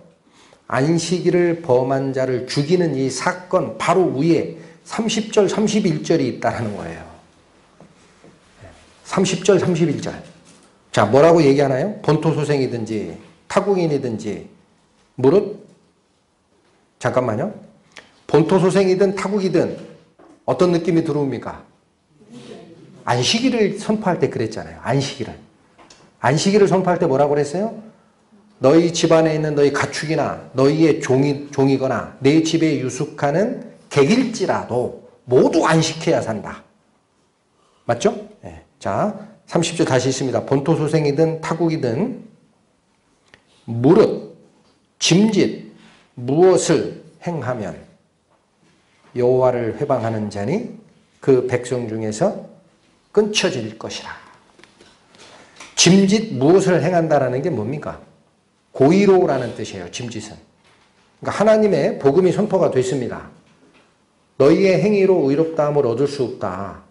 안식일을 범한 자를 죽이는 이 사건 바로 위에 30절, 31절이 있다는 거예요. 30절, 31절. 자, 뭐라고 얘기하나요? 본토소생이든지 타국인이든지 무릇 잠깐만요. 본토소생이든 타국이든 어떤 느낌이 들어옵니까? 안식일을 선포할 때 그랬잖아요. 안식일을 선포할 때 뭐라고 그랬어요? 너희 집안에 있는 너희 가축이나 너희의 종이거나 내 집에 유숙하는 객일지라도 모두 안식해야 산다. 맞죠? 네. 자, 30절 다시 있습니다. 본토소생이든 타국이든 무릇 짐짓 무엇을 행하면 여호와를 회방하는 자니 그 백성 중에서 끊쳐질 것이라. 짐짓 무엇을 행한다라는 게 뭡니까? 고의로라는 뜻이에요. 짐짓은. 그러니까 하나님의 복음이 선포가 됐습니다. 너희의 행위로 의롭다함을 얻을 수 없다.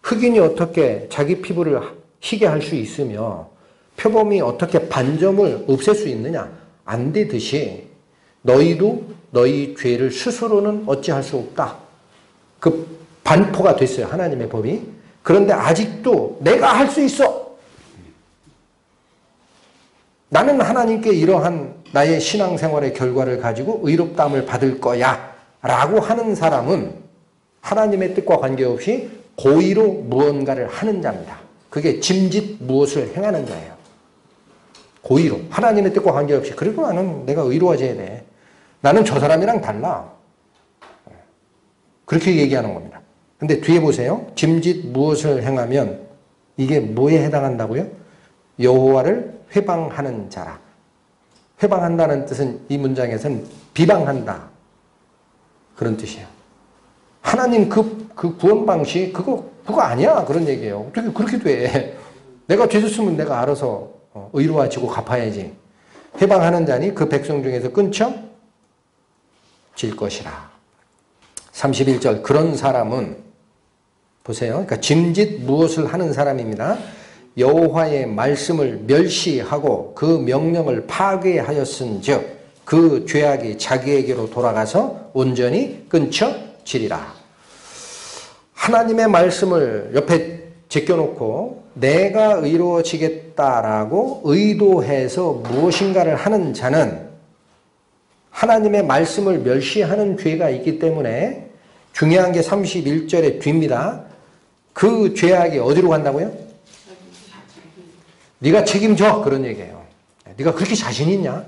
흑인이 어떻게 자기 피부를 희게 할 수 있으며 표범이 어떻게 반점을 없앨 수 있느냐? 안 되듯이 너희도 너희 죄를 스스로는 어찌할 수 없다. 그 반포가 됐어요. 하나님의 법이. 그런데 아직도 내가 할 수 있어. 나는 하나님께 이러한 나의 신앙생활의 결과를 가지고 의롭다함을 받을 거야 라고 하는 사람은 하나님의 뜻과 관계없이 고의로 무언가를 하는 자입니다. 그게 짐짓 무엇을 행하는 자예요. 고의로 하나님의 뜻과 관계없이 그리고 나는 내가 의로워져야 돼. 나는 저 사람이랑 달라. 그렇게 얘기하는 겁니다. 근데 뒤에 보세요. 짐짓 무엇을 행하면 이게 뭐에 해당한다고요? 여호와를 회방하는 자라. 회방한다는 뜻은 이 문장에서는 비방한다. 그런 뜻이에요. 하나님 그 구원 방식 그거 아니야. 그런 얘기예요. 어떻게 그렇게 돼? 내가 죄 졌으면 내가 알아서 의로워지고 갚아야지. 회방하는 자니 그 백성 중에서 끊쳐 질 것이라. 31절 그런 사람은 보세요. 그러니까 짐짓 무엇을 하는 사람입니다. 여호와의 말씀을 멸시하고 그 명령을 파괴하였은즉 그 죄악이 자기에게로 돌아가서 온전히 끊쳐지리라. 하나님의 말씀을 옆에 제껴놓고 내가 의로워지겠다라고 의도해서 무엇인가를 하는 자는 하나님의 말씀을 멸시하는 죄가 있기 때문에 중요한 게 31절의 뒤입니다. 그 죄악이 어디로 간다고요? 네가 책임져. 그런 얘기예요. 네가 그렇게 자신 있냐?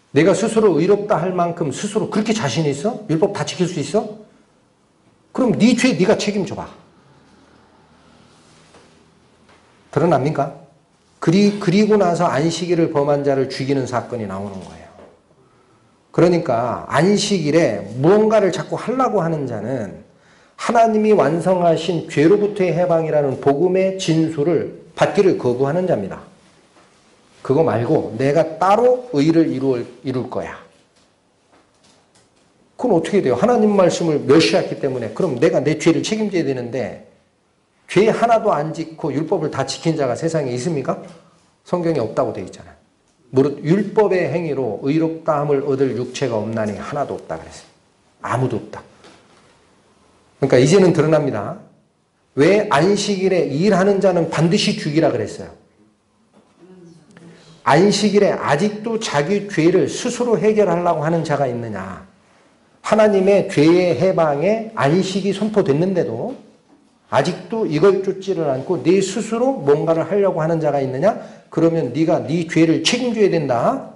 내가 스스로 의롭다 할 만큼 스스로 그렇게 자신 있어? 율법 다 지킬 수 있어? 그럼 네 죄 네가 책임져 봐. 드러납니까? 그리고 나서 안식일을 범한 자를 죽이는 사건이 나오는 거예요. 그러니까 안식일에 무언가를 자꾸 하려고 하는 자는 하나님이 완성하신 죄로부터의 해방이라는 복음의 진수를 받기를 거부하는 자입니다. 그거 말고 내가 따로 의를 이룰 거야. 그럼 어떻게 돼요? 하나님 말씀을 멸시했기 때문에 그럼 내가 내 죄를 책임져야 되는데 죄 하나도 안 짓고 율법을 다 지킨 자가 세상에 있습니까? 성경에 없다고 되어 있잖아요. 무릇 율법의 행위로 의롭다함을 얻을 육체가 없나니 하나도 없다 그랬어요. 아무도 없다. 그러니까 이제는 드러납니다. 왜 안식일에 일하는 자는 반드시 죽이라 그랬어요? 안식일에 아직도 자기 죄를 스스로 해결하려고 하는 자가 있느냐? 하나님의 죄의 해방에 안식이 선포됐는데도 아직도 이걸 쫓지를 않고 네 스스로 뭔가를 하려고 하는 자가 있느냐? 그러면 네가 네 죄를 책임져야 된다.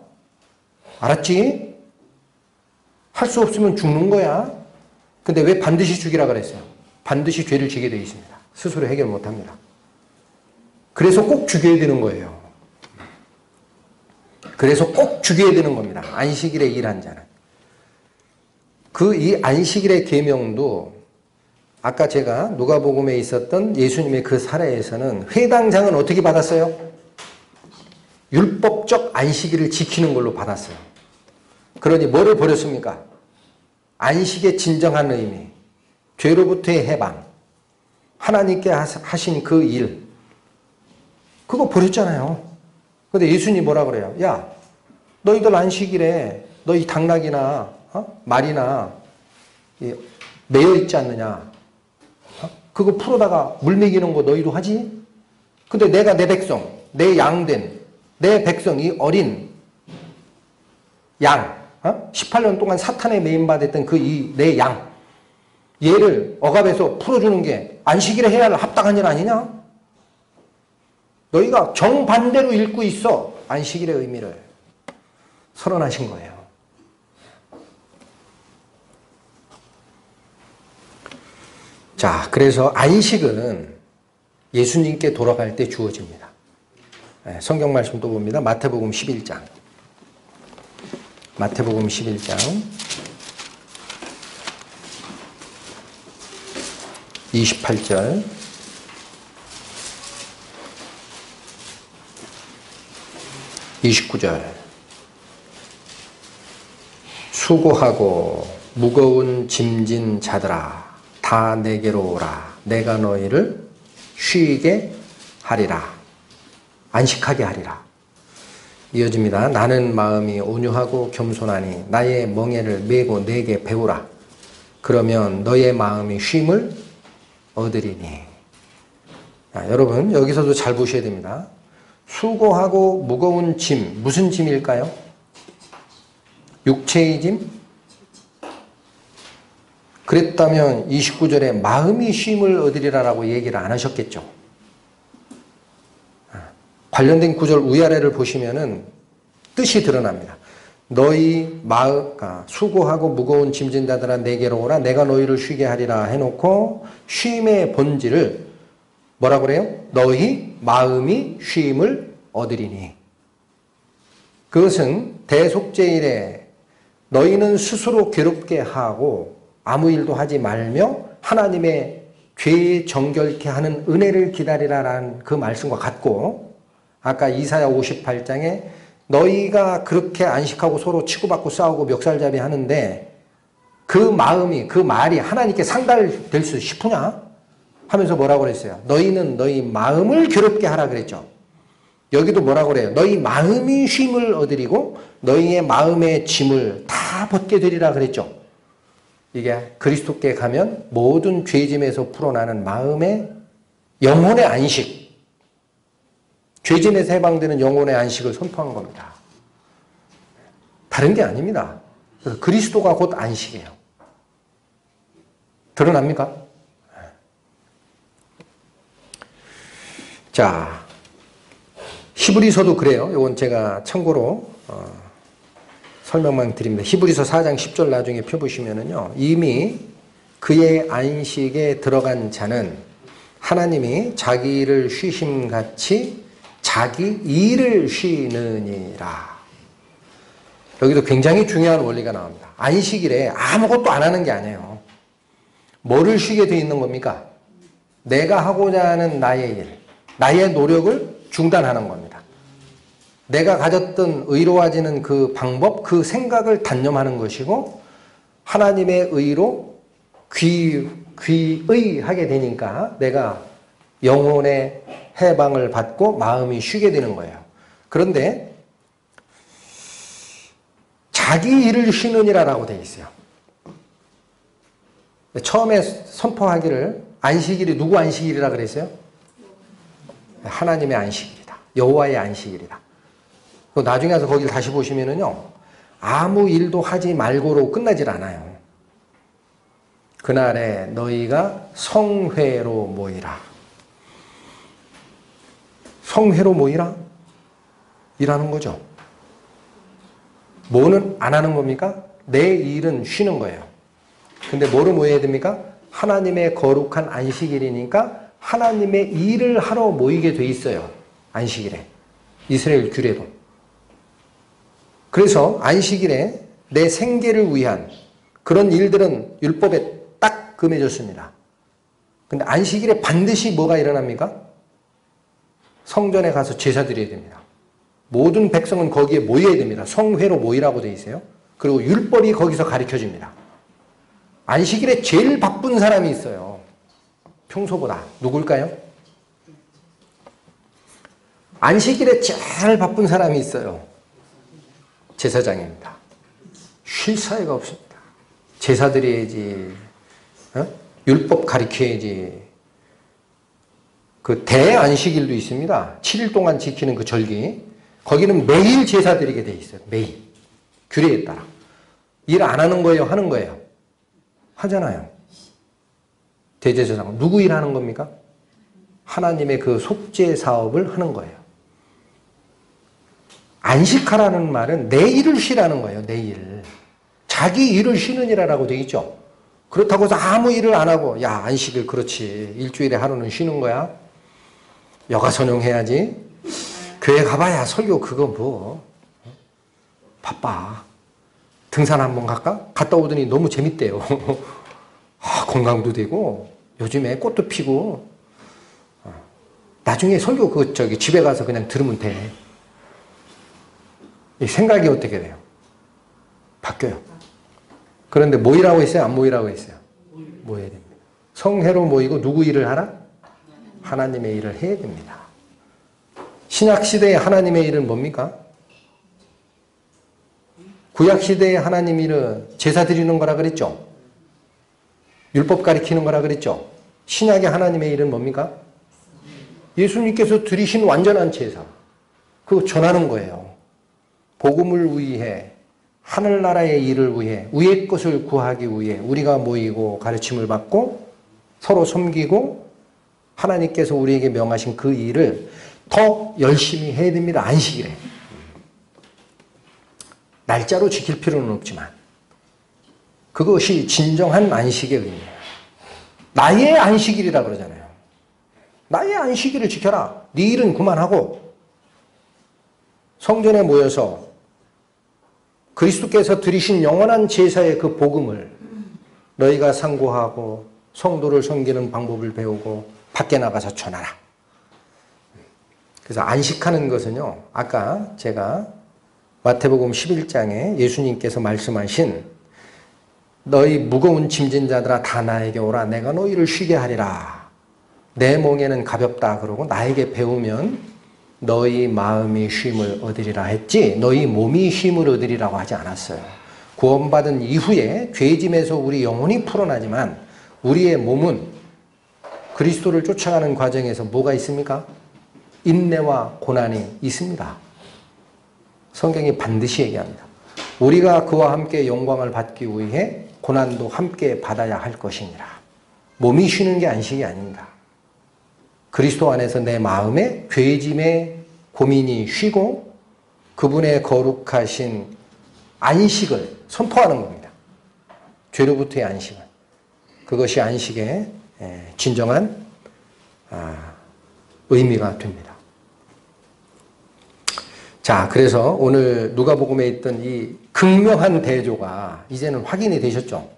알았지? 할 수 없으면 죽는 거야. 근데 왜 반드시 죽이라 그랬어요? 반드시 죄를 지게 되어 있습니다. 스스로 해결 못합니다. 그래서 꼭 죽여야 되는 거예요. 그래서 꼭 죽여야 되는 겁니다. 안식일에 일한 자는. 이 안식일의 계명도 아까 제가 누가복음에 있었던 예수님의 그 사례에서는 회당장은 어떻게 받았어요? 율법적 안식일을 지키는 걸로 받았어요. 그러니 뭐를 버렸습니까? 안식의 진정한 의미, 죄로부터의 해방, 하나님께 하신 그 일, 그거 버렸잖아요. 근데 예수님이 뭐라 그래요? 야, 너희들 안식일에 너희 당나귀나 말이나 매여 있지 않느냐? 그거 풀어다가 물 먹이는 거 너희도 하지? 근데 내가 내 백성, 내 양된 내 백성이 어린 양, 18년 동안 사탄에 매임받았던 내 양, 얘를 억압해서 풀어주는 게 안식일에 해야 할 합당한 일 아니냐? 너희가 정반대로 읽고 있어. 안식일의 의미를 선언하신 거예요. 자, 그래서 안식은 예수님께 돌아갈 때 주어집니다. 성경 말씀 또 봅니다. 마태복음 11장. 마태복음 11장 28절 29절 수고하고 무거운 짐진 자들아 다 내게로 오라. 내가 너희를 쉬게 하리라. 안식하게 하리라. 이어집니다. 나는 마음이 온유하고 겸손하니 나의 멍에를 메고 내게 배우라. 그러면 너의 마음이 쉼을 얻으리니. 여러분 여기서도 잘 보셔야 됩니다. 수고하고 무거운 짐, 무슨 짐일까요? 육체의 짐? 그랬다면 29절에 마음이 쉼을 얻으리라라고 얘기를 안 하셨겠죠. 관련된 구절 위아래를 보시면은 뜻이 드러납니다. 너희 마음, 수고하고 무거운 짐진 자들아 내게로 오라. 내가 너희를 쉬게 하리라 해놓고 쉼의 본질을 뭐라 그래요? 너희 마음이 쉼을 얻으리니. 그것은 대속죄일에 너희는 스스로 괴롭게 하고 아무 일도 하지 말며 하나님의 죄 정결케 하는 은혜를 기다리라라는 그 말씀과 같고, 아까 이사야 58장에 너희가 그렇게 안식하고 서로 치고받고 싸우고 멱살잡이 하는데 그 마음이, 그 말이 하나님께 상달될 수 싶으냐? 하면서 뭐라고 그랬어요? 너희는 너희 마음을 괴롭게 하라 그랬죠. 여기도 뭐라고 그래요? 너희 마음이 쉼을 얻으리고 너희의 마음의 짐을 다 벗게 되리라 그랬죠. 이게 그리스도께 가면 모든 죄짐에서 풀어나는 마음의 영혼의 안식, 죄짐에서 해방되는 영혼의 안식을 선포한 겁니다. 다른 게 아닙니다. 그래서 그리스도가 곧 안식이에요. 드러납니까? 자, 히브리서도 그래요. 이건 제가 참고로 설명만 드립니다. 히브리서 4장 10절 나중에 펴보시면은요, 이미 그의 안식에 들어간 자는 하나님이 자기 일을 쉬심같이 자기 일을 쉬느니라. 여기도 굉장히 중요한 원리가 나옵니다. 안식일에 아무것도 안 하는 게 아니에요. 뭐를 쉬게 돼 있는 겁니까? 내가 하고자 하는 나의 일, 나의 노력을 중단하는 겁니다. 내가 가졌던 의로워지는 그 방법, 그 생각을 단념하는 것이고 하나님의 의로 귀의하게 되니까 내가 영혼의 해방을 받고 마음이 쉬게 되는 거예요. 그런데 자기 일을 쉬느니라라고 되어 있어요. 처음에 선포하기를 안식일이 누구 안식일이라 그랬어요? 하나님의 안식일이다. 여호와의 안식일이다. 나중에 가서 거기를 다시 보시면은요, 아무 일도 하지 말고로 끝나질 않아요. 그날에 너희가 성회로 모이라. 성회로 모이라? 일하는 거죠. 뭐는 안 하는 겁니까? 내 일은 쉬는 거예요. 근데 뭐로 모여야 됩니까? 하나님의 거룩한 안식일이니까 하나님의 일을 하러 모이게 돼 있어요. 안식일에. 이스라엘 규례도. 그래서 안식일에 내 생계를 위한 그런 일들은 율법에 딱 금해졌습니다. 근데 안식일에 반드시 뭐가 일어납니까? 성전에 가서 제사 드려야 됩니다. 모든 백성은 거기에 모여야 됩니다. 성회로 모이라고 되어 있어요. 그리고 율법이 거기서 가르쳐집니다. 안식일에 제일 바쁜 사람이 있어요. 평소보다. 누굴까요? 안식일에 제일 바쁜 사람이 있어요. 제사장입니다. 쉴 사이가 없습니다. 제사 드려야지, 율법 가르쳐야지. 그 대안식일도 있습니다. 7일 동안 지키는 그 절기. 거기는 매일 제사 드리게 돼 있어요. 매일. 규례에 따라. 일 안 하는 거예요? 하는 거예요? 하잖아요. 대제사장. 누구 일 하는 겁니까? 하나님의 그 속죄 사업을 하는 거예요. 안식하라는 말은 내 일을 쉬라는 거예요. 내 일. 자기 일을 쉬느니라라고 되어 있죠. 그렇다고 해서 아무 일을 안 하고, 야, 안식일 그렇지. 일주일에 하루는 쉬는 거야. 여가선용 해야지. 교회 가봐야 설교 그거 뭐. 바빠. 등산 한번 갈까? 갔다 오더니 너무 재밌대요. 건강도 되고 요즘에 꽃도 피고. 나중에 설교 그 집에 가서 그냥 들으면 돼. 이 생각이 어떻게 돼요? 바뀌어요. 그런데 모이라고 했어요? 안 모이라고 했어요? 모여야 됩니다. 성회로 모이고 누구 일을 하라? 하나님의 일을 해야 됩니다. 신약시대의 하나님의 일은 뭡니까? 구약시대에 하나님 일은 제사 드리는 거라 그랬죠. 율법 가리키는 거라 그랬죠. 신약의 하나님의 일은 뭡니까? 예수님께서 드리신 완전한 제사. 그거 전하는 거예요. 복음을 위해, 하늘나라의 일을 위해, 위의 것을 구하기 위해 우리가 모이고 가르침을 받고 서로 섬기고 하나님께서 우리에게 명하신 그 일을 더 열심히 해야 됩니다. 안식일에. 날짜로 지킬 필요는 없지만 그것이 진정한 안식의 의미예요. 나의 안식일이라 그러잖아요. 나의 안식일을 지켜라. 네 일은 그만하고 성전에 모여서 그리스도께서 드리신 영원한 제사의 그 복음을 너희가 상고하고 성도를 섬기는 방법을 배우고 밖에 나가서 전하라. 그래서 안식하는 것은요, 아까 제가 마태복음 11장에 예수님께서 말씀하신 너희 무거운 짐진 자들아 다 나에게 오라 내가 너희를 쉬게 하리라. 내 멍에는 가볍다 그러고 나에게 배우면 너희 마음이 쉼을 얻으리라 했지 너희 몸이 쉼을 얻으리라고 하지 않았어요. 구원받은 이후에 죄짐에서 우리 영혼이 풀어나지만 우리의 몸은 그리스도를 쫓아가는 과정에서 뭐가 있습니까? 인내와 고난이 있습니다. 성경이 반드시 얘기합니다. 우리가 그와 함께 영광을 받기 위해 고난도 함께 받아야 할 것이니라. 몸이 쉬는 게 안식이 아닙니다. 그리스도 안에서 내 마음에 죄짐의 고민이 쉬고 그분의 거룩하신 안식을 선포하는 겁니다. 죄로부터의 안식을. 그것이 안식의 진정한 의미가 됩니다. 자, 그래서 오늘 누가복음에 있던 이 극명한 대조가 이제는 확인이 되셨죠?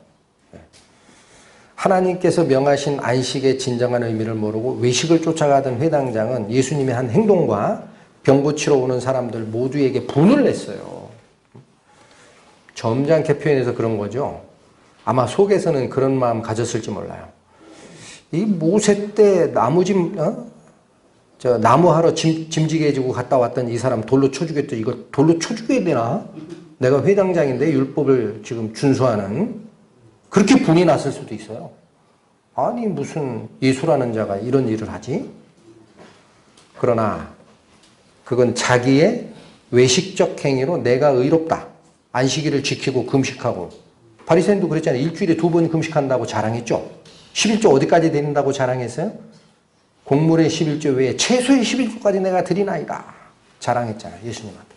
하나님께서 명하신 안식의 진정한 의미를 모르고 외식을 쫓아가던 회당장은 예수님의 한 행동과 병 고치러 오는 사람들 모두에게 분을 냈어요. 점잖게 표현해서 그런 거죠. 아마 속에서는 그런 마음 가졌을지 몰라요. 이 모세 때 나무하러 짐지게 지고 갔다 왔던 이 사람 돌로 쳐 죽였더. 이거 돌로 쳐 죽여야 되나? 내가 회당장인데 율법을 지금 준수하는. 그렇게 분이 났을 수도 있어요. 아니 무슨 예수라는 자가 이런 일을 하지? 그러나 그건 자기의 외식적 행위로 내가 의롭다. 안식일을 지키고 금식하고. 바리새인도 그랬잖아요. 일주일에 2번 금식한다고 자랑했죠. 11조 어디까지 드린다고 자랑했어요? 곡물의 11조 외에 최소의 11조까지 내가 드리나이다. 자랑했잖아요. 예수님한테.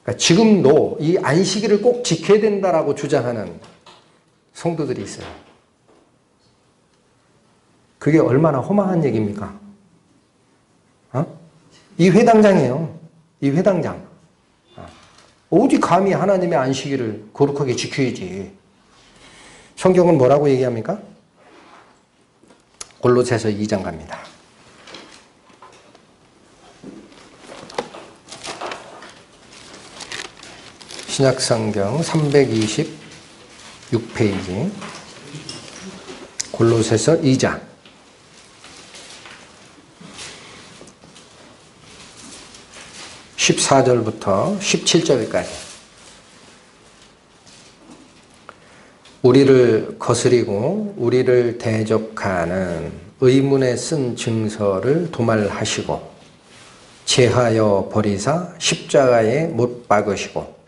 그러니까 지금도 이 안식일을 꼭 지켜야 된다라고 주장하는 성도들이 있어요. 그게 얼마나 허망한 얘기입니까? 이 회당장이에요. 이 회당장. 어디 감히 하나님의 안식일을 거룩하게 지켜야지. 성경은 뭐라고 얘기합니까? 골로새서 2장 갑니다. 신약성경 326페이지 골로새서 2장 14절부터 17절까지 우리를 거스리고 우리를 대적하는 의문에 쓴 증서를 도말하시고 제하여 버리사 십자가에 못 박으시고.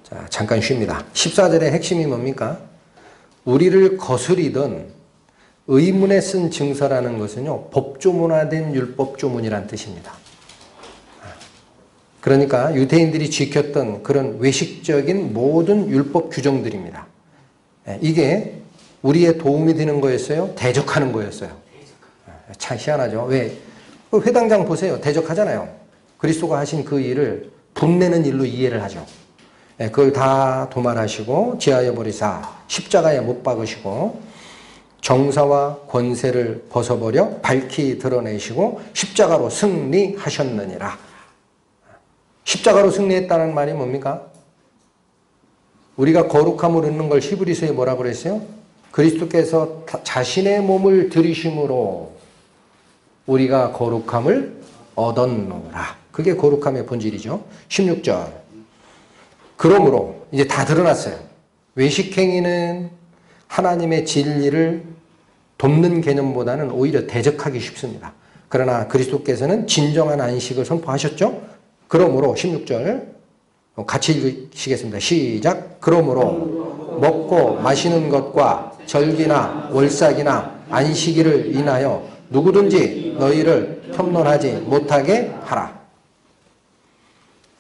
자, 잠깐 쉽니다. 14절의 핵심이 뭡니까? 우리를 거스리던 의문에 쓴 증서라는 것은요, 법조문화된 율법조문이란 뜻입니다. 그러니까 유대인들이 지켰던 그런 외식적인 모든 율법 규정들입니다. 이게 우리의 도움이 되는 거였어요? 대적하는 거였어요? 참 희한하죠. 왜? 회당장 보세요. 대적하잖아요. 그리스도가 하신 그 일을 분내는 일로 이해를 하죠. 그걸 다 도말하시고 제하여 버리사 십자가에 못 박으시고 정사와 권세를 벗어버려 밝히 드러내시고 십자가로 승리하셨느니라. 십자가로 승리했다는 말이 뭡니까? 우리가 거룩함을 얻는 걸 히브리서에 뭐라고 그랬어요? 그리스도께서 자신의 몸을 들이심으로 우리가 거룩함을 얻었노라. 그게 거룩함의 본질이죠. 16절 그러므로 이제 다 드러났어요. 외식행위는 하나님의 진리를 돕는 개념보다는 오히려 대적하기 쉽습니다. 그러나 그리스도께서는 진정한 안식을 선포하셨죠. 그러므로 16절 같이 읽으시겠습니다. 시작. 그러므로 먹고 마시는 것과 절기나 월삭이나 안식일을 인하여 누구든지 너희를 편론하지 못하게 하라.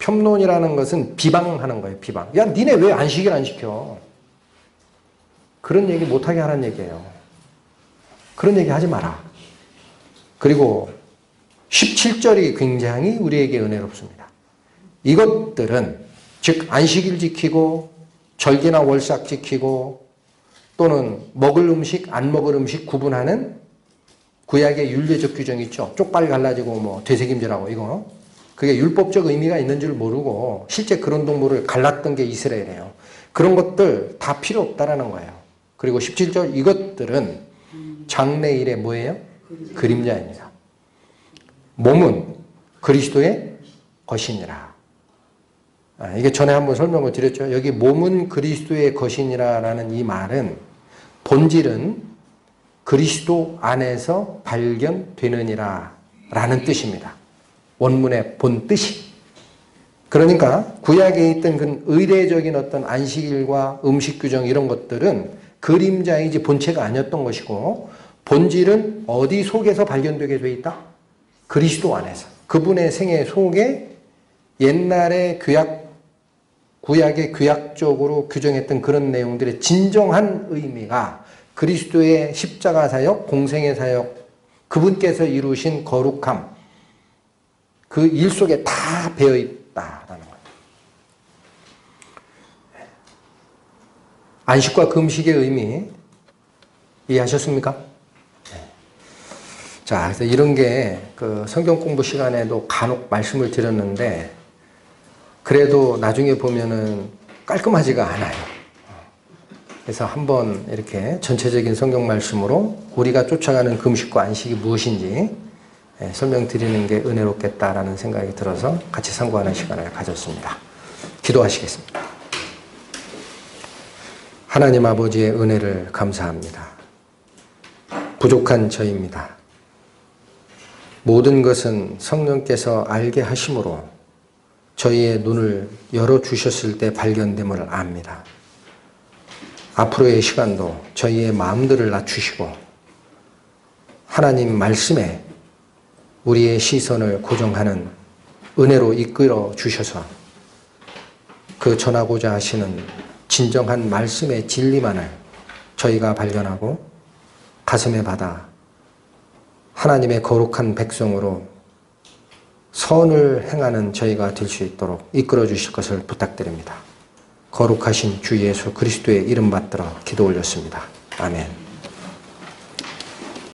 편론이라는 것은 비방하는 거예요. 비방. 야, 니네 왜 안식일 안 지켜? 그런 얘기 못하게 하라는 얘기예요. 그런 얘기 하지 마라. 그리고 17절이 굉장히 우리에게 은혜롭습니다. 이것들은 즉 안식일 지키고 절기나 월삭 지키고 또는 먹을 음식 안 먹을 음식 구분하는 구약의 율례적 규정이 있죠. 쪽발 갈라지고 뭐 되새김질하고 이거 그게 율법적 의미가 있는 줄 모르고 실제 그런 동물을 갈랐던 게 이스라엘이에요. 그런 것들 다 필요 없다라는 거예요. 그리고 17절 이것들은 장래일의 뭐예요? 그림자입니다. 몸은 그리스도의 것이니라. 이게 전에 한번 설명을 드렸죠. 여기 몸은 그리스도의 것이니라라는 이 말은 본질은 그리스도 안에서 발견되느니라 라는 뜻입니다. 원문의 본 뜻이. 그러니까 구약에 있던 그 의례적인 어떤 안식일과 음식 규정 이런 것들은 그림자이지 본체가 아니었던 것이고 본질은 어디 속에서 발견되게 돼 있다? 그리스도 안에서. 그분의 생애 속에 옛날에 구약의 규약적으로 규정했던 그런 내용들의 진정한 의미가 그리스도의 십자가 사역, 공생의 사역, 그분께서 이루신 거룩함, 그 일 속에 다 배어 있다라는 거예요. 안식과 금식의 의미 이해하셨습니까? 자, 그래서 이런 게 그 성경 공부 시간에도 간혹 말씀을 드렸는데 그래도 나중에 보면은 깔끔하지가 않아요. 그래서 한번 이렇게 전체적인 성경 말씀으로 우리가 쫓아가는 금식과 안식이 무엇인지 설명드리는 게 은혜롭겠다라는 생각이 들어서 같이 상고하는 시간을 가졌습니다. 기도하시겠습니다. 하나님 아버지의 은혜를 감사합니다. 부족한 저희입니다. 모든 것은 성령께서 알게 하심으로 저희의 눈을 열어주셨을 때 발견됨을 압니다. 앞으로의 시간도 저희의 마음들을 낮추시고 하나님 말씀에 우리의 시선을 고정하는 은혜로 이끌어 주셔서 그 전하고자 하시는 진정한 말씀의 진리만을 저희가 발견하고 가슴에 받아 하나님의 거룩한 백성으로 선을 행하는 저희가 될 수 있도록 이끌어 주실 것을 부탁드립니다. 거룩하신 주 예수 그리스도의 이름 받들어 기도 올렸습니다. 아멘.